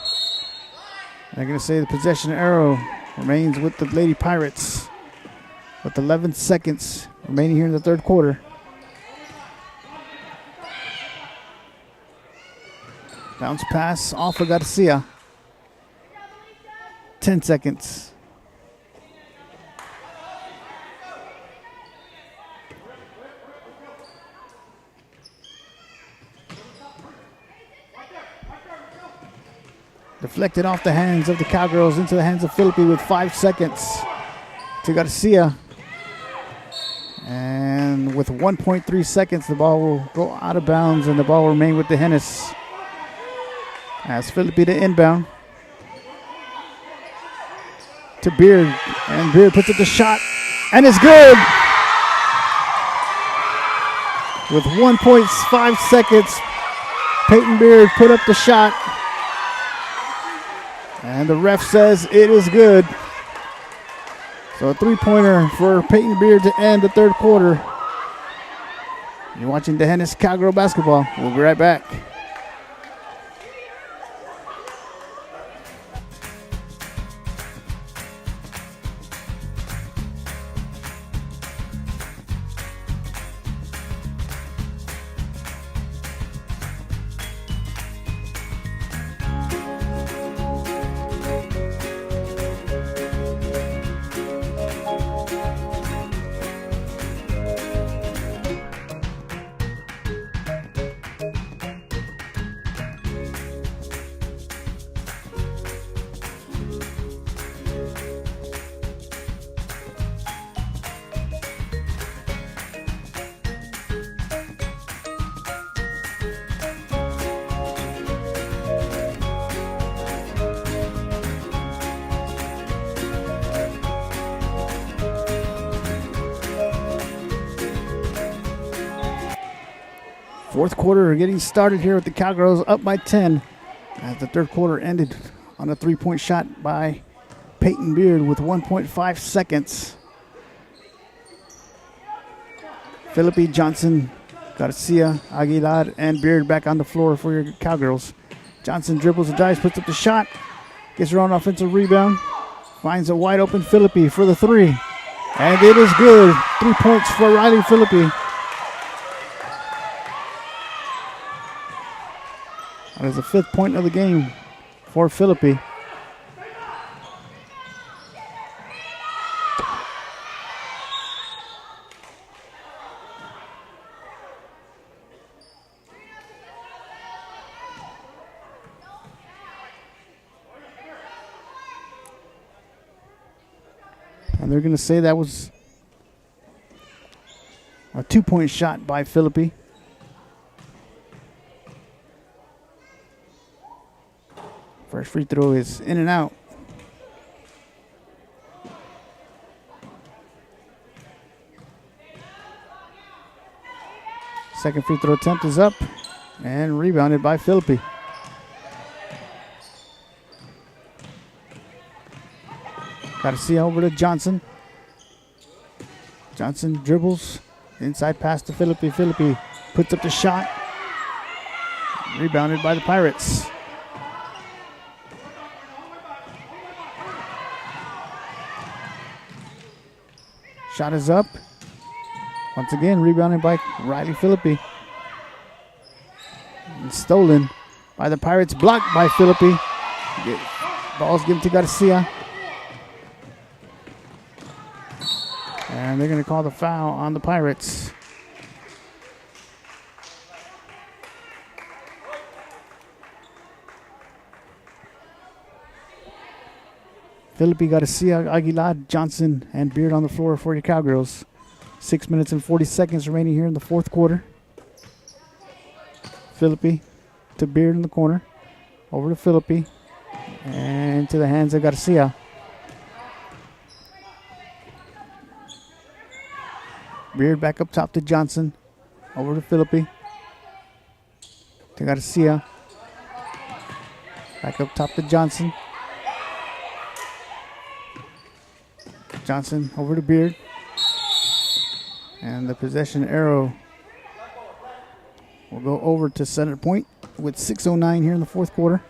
They're going to say the possession arrow remains with the Lady Pirates with 11 seconds remaining here in the third quarter. Bounce pass off of Garcia. 10 seconds. Deflected off the hands of the Cowgirls into the hands of Philippi with 5 seconds to Garcia. And with 1.3 seconds, the ball will go out of bounds and the ball will remain with the Hennis. As Philippi to inbound to Beard. And Beard puts up the shot and it's good. With 1.5 seconds, Peyton Beard put up the shot. And the ref says it is good. So a three-pointer for Peyton Beard to end the third quarter. You're watching the Hennis Cowgirl basketball. We'll be right back. Fourth quarter getting started here with the Cowgirls up by 10 as the third quarter ended on a three-point shot by Peyton Beard with 1.5 seconds. Philippi, Johnson, Garcia, Aguilar, and Beard back on the floor for your Cowgirls. Johnson dribbles and dives, puts up the shot, gets her own offensive rebound, finds a wide open Philippi for the three. And it is good. 3 points for Riley Philippi. That is the 5th point of the game for Philippi. And they're going to say that was a 2-point shot by Philippi. First free throw is in and out. Second free throw attempt is up and rebounded by Philippi. Got to see over to Johnson. Johnson dribbles. Inside pass to Philippi. Philippi puts up the shot. Rebounded by the Pirates. Shot is up. Once again, rebounded by Riley Philippi. And stolen by the Pirates. Blocked by Philippi. Ball's given to Garcia. And they're going to call the foul on the Pirates. Philippi, Garcia, Aguilar, Johnson, and Beard on the floor for your Cowgirls. 6 minutes and 40 seconds remaining here in the fourth quarter. Philippi to Beard in the corner. Over to Philippi. And to the hands of Garcia. Beard back up top to Johnson. Over to Philippi. To Garcia. Back up top to Johnson. Johnson over to Beard. And the possession arrow will go over to center point with 6:09 here in the fourth quarter.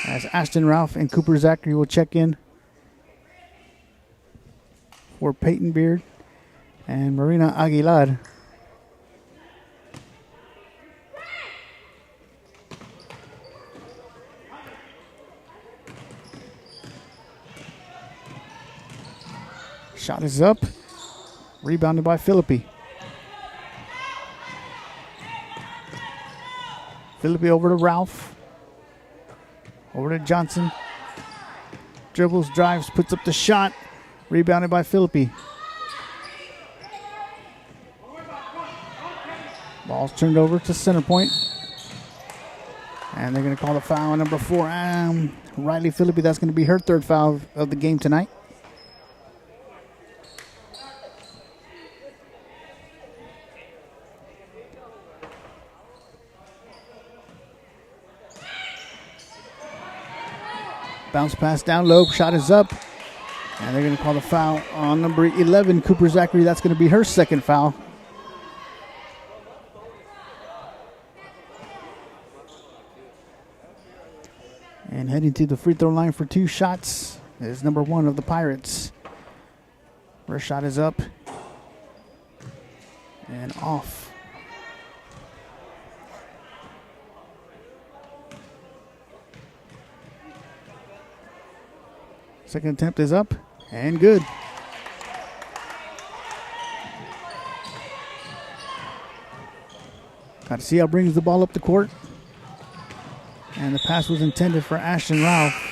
As Ashton Ralph and Cooper Zachary will check in for Peyton Beard and Marina Aguilar. Shot is up. Rebounded by Philippi. Philippi over to Ralph. Over to Johnson. Dribbles, drives, puts up the shot. Rebounded by Philippi. Ball's turned over to center point. And they're going to call the foul on number 4. Riley Philippi, that's going to be her third foul of the game tonight. Bounce pass down low. Shot is up. And they're going to call the foul on number 11, Cooper Zachary. That's going to be her second foul. And heading to the free throw line for 2 shots is number 1 of the Pirates. First shot is up and off. Second attempt is up and good. Garcia brings the ball up the court. And the pass was intended for Ashton Ralph.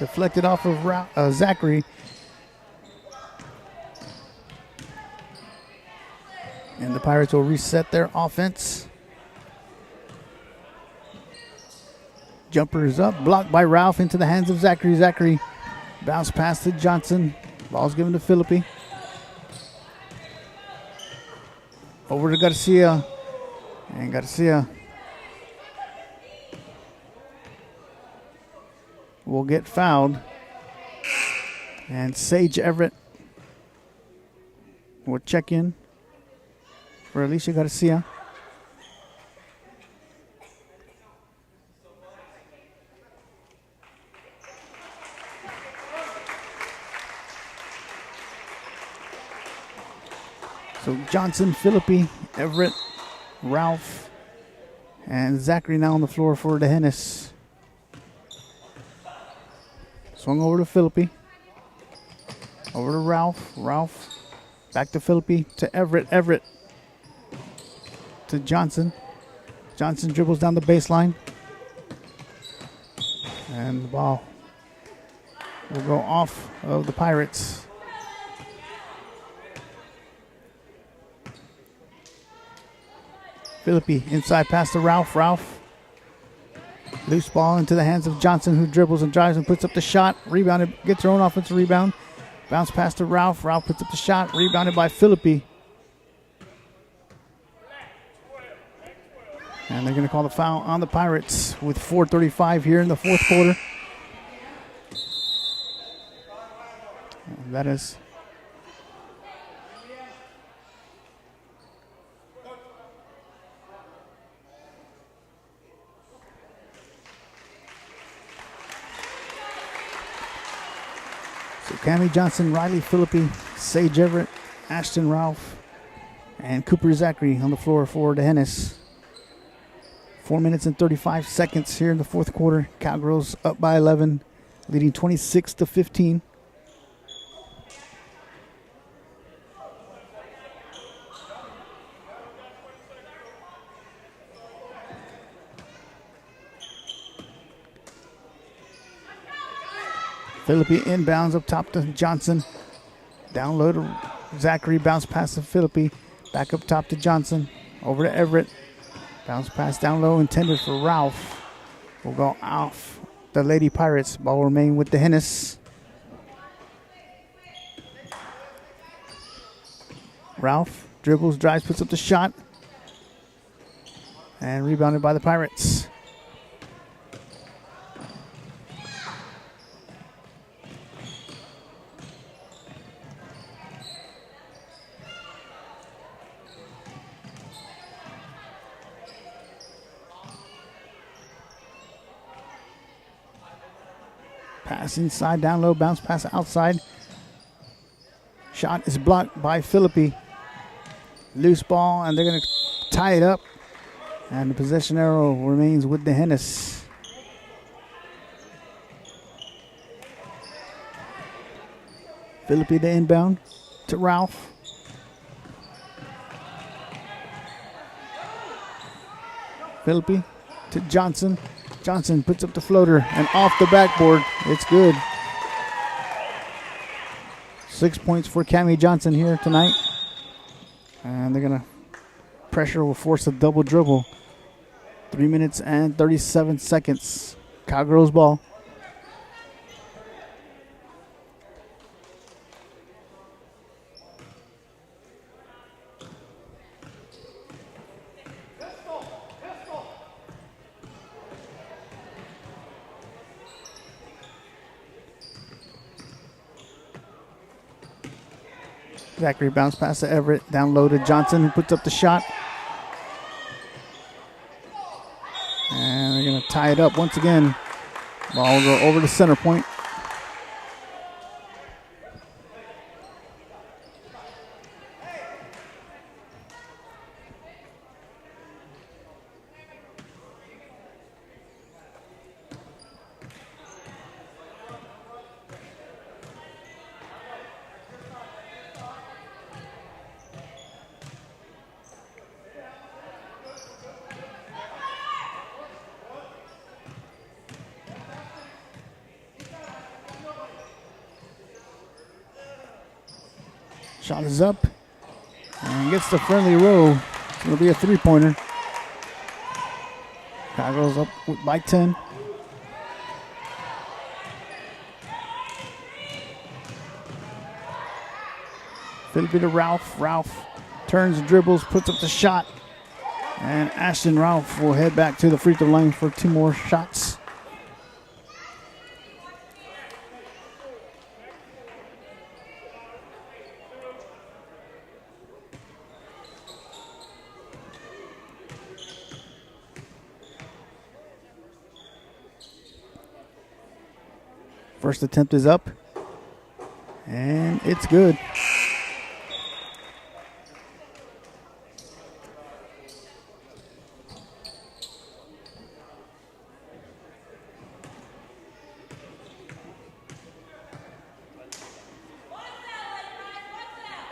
Deflected off of Zachary. And the Pirates will reset their offense. Jumper is up, blocked by Ralph into the hands of Zachary. Zachary bounce pass to Johnson. Ball's given to Philippi. Over to Garcia. And Garcia will get fouled. And Sage Everett will check in for Alicia Garcia. So Johnson, Philippi, Everett, Ralph, and Zachary now on the floor for the Hennis. Swung over to Philippi. Over to Ralph. Ralph back to Philippi, to Everett. Everett to Johnson. Johnson dribbles down the baseline. And the ball will go off of the Pirates. Philippi inside pass to Ralph. Ralph. Loose ball into the hands of Johnson, who dribbles and drives and puts up the shot. Rebounded, gets her own offensive rebound. Bounce pass to Ralph. Ralph puts up the shot. Rebounded by Philippi. And they're going to call the foul on the Pirates with 4:35 here in the fourth quarter. And that is so Cammie Johnson, Riley Philippi, Sage Everett, Ashton Ralph, and Cooper Zachary on the floor for the Hennis. 4 minutes and 35 seconds here in the fourth quarter. Cowgirls up by 11, leading 26-15. Philippi inbounds up top to Johnson. Down low to Zachary. Bounce pass to Philippi. Back up top to Johnson. Over to Everett. Bounce pass down low intended for Ralph. Will go off the Lady Pirates. Ball will remain with the Hennis. Ralph dribbles, drives, puts up the shot. And rebounded by the Pirates. Pass inside, down low, bounce pass outside. Shot is blocked by Philippi. Loose ball, and they're going to tie it up. And the possession arrow remains with the Hennis. Philippi the inbound to Ralph. Philippi to Johnson. Johnson puts up the floater and off the backboard. It's good. 6 points for Cammie Johnson here tonight. And they're going to pressure will force a double dribble. 3 minutes and 37 seconds. Cowgirls ball. Zachary bounce pass to Everett. Down low to Johnson, who puts up the shot. And they're going to tie it up once again. Ball will go over the center point. Shot is up and gets the friendly roll. It's going to be a three-pointer. Cowgirls up by 10. Philippi to Ralph. Ralph turns, dribbles, puts up the shot. And Ashton Ralph will head back to the free throw line for 2 more shots. First attempt is up, and it's good.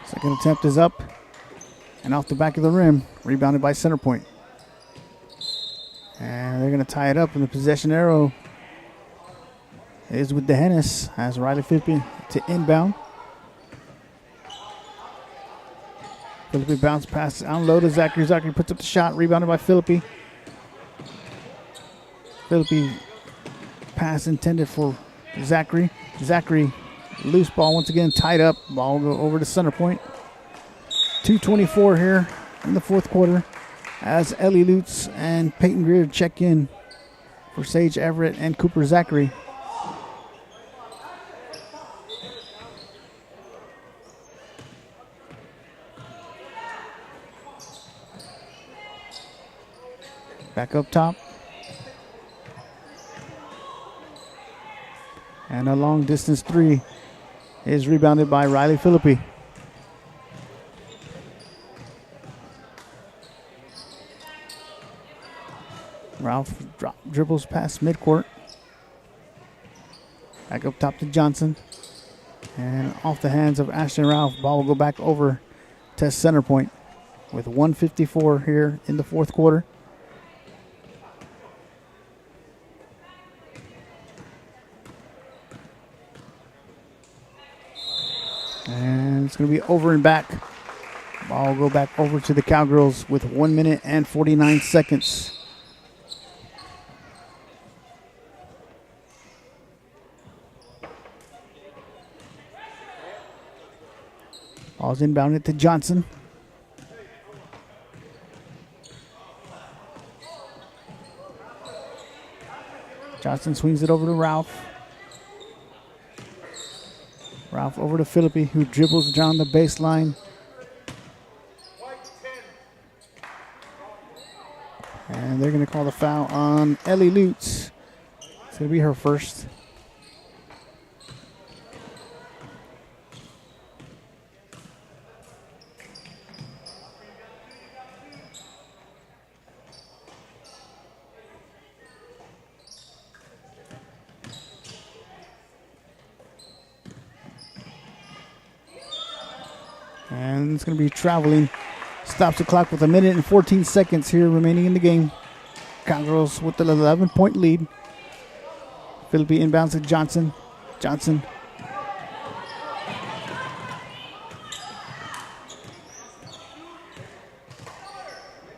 Second attempt is up, and off the back of the rim, rebounded by Center Point. And they're going to tie it up, and the possession arrow is with the Hennis. Has Riley Philippi to inbound. Philippi bounce pass down low to Zachary. Zachary puts up the shot, rebounded by Philippi. Philippi pass intended for Zachary. Zachary, loose ball once again, tied up. Ball will go over to Center Point. 2:24 here in the fourth quarter as Ellie Lutz and Peyton Greer check in for Sage Everett and Cooper Zachary. Back up top. And a long distance three is rebounded by Riley Philippi. Ralph dribbles past midcourt. Back up top to Johnson. And off the hands of Ashton Ralph. Ball will go back over to Center Point with 1:54 here in the fourth quarter. And it's going to be over and back. Ball will go back over to the Cowgirls with 1 minute and 49 seconds. Ball's inbounded to Johnson. Johnson swings it over to Ralph. Ralph over to Philippi, who dribbles down the baseline. And they're going to call the foul on Ellie Lutz. It's going to be her first. And it's going to be traveling. Stops the clock with 1 minute and 14 seconds here remaining in the game. Cowgirls with an 11-point lead. Philippi inbounds to Johnson. Johnson.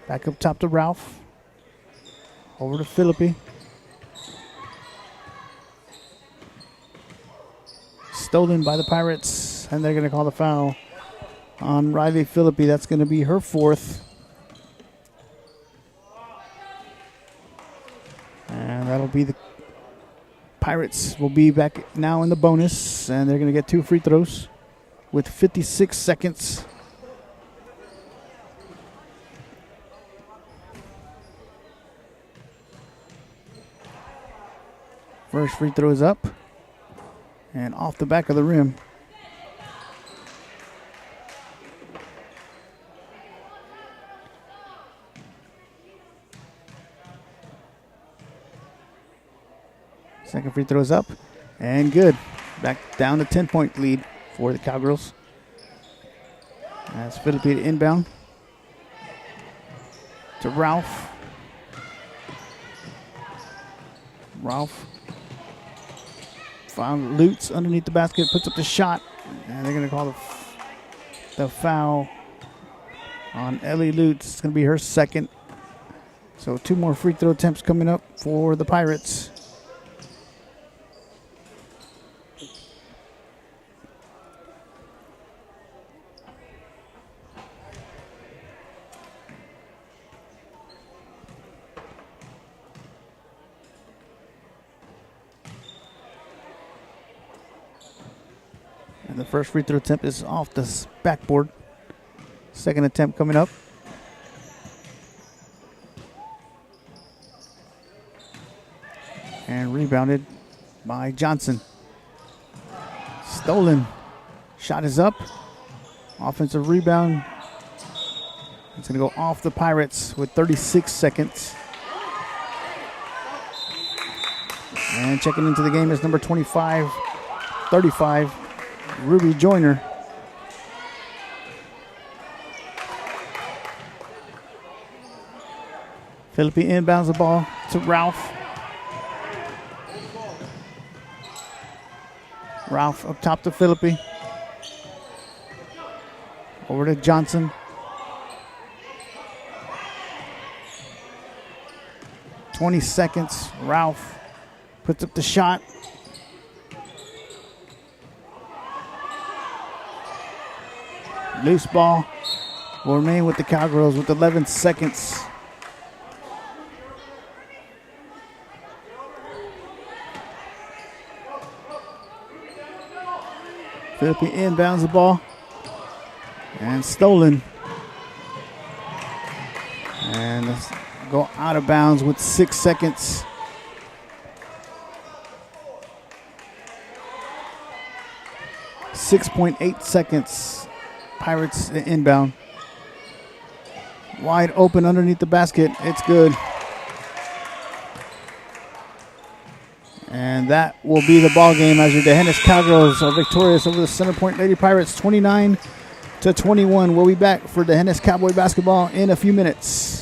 Back up top to Ralph. Over to Philippi. Stolen by the Pirates, and they're going to call the foul on Riley Philippi. That's going to be her fourth. And that'll be the Pirates will be back now in the bonus, and they're going to get 2 free throws with 56 seconds. First free throw is up and off the back of the rim. Second free throw is up and good. Back down to 10-point lead for the Cowgirls. That's Philippi to inbound to Ralph. Ralph found Lutz underneath the basket, puts up the shot, and they're going to call the the foul on Ellie Lutz. It's going to be her second. So 2 more free throw attempts coming up for the Pirates. And the first free throw attempt is off the backboard. Second attempt coming up. And rebounded by Johnson. Stolen. Shot is up. Offensive rebound. It's going to go off the Pirates with 36 seconds. And checking into the game is number 35, Ruby Joyner. Philippi inbounds the ball to Ralph. Ralph up top to Philippi. Over to Johnson. 20 seconds. Ralph puts up the shot. Loose ball will remain with the Cowgirls with 11 seconds. Philippi inbounds the ball. And stolen. And let's go out of bounds with 6 seconds. .8 seconds. Pirates inbound. Wide open underneath the basket. It's good. And that will be the ball game as your Dehennis Cowgirls are victorious over the Center Point Lady Pirates 29-21. We'll be back for Dehennis Cowboy basketball in a few minutes.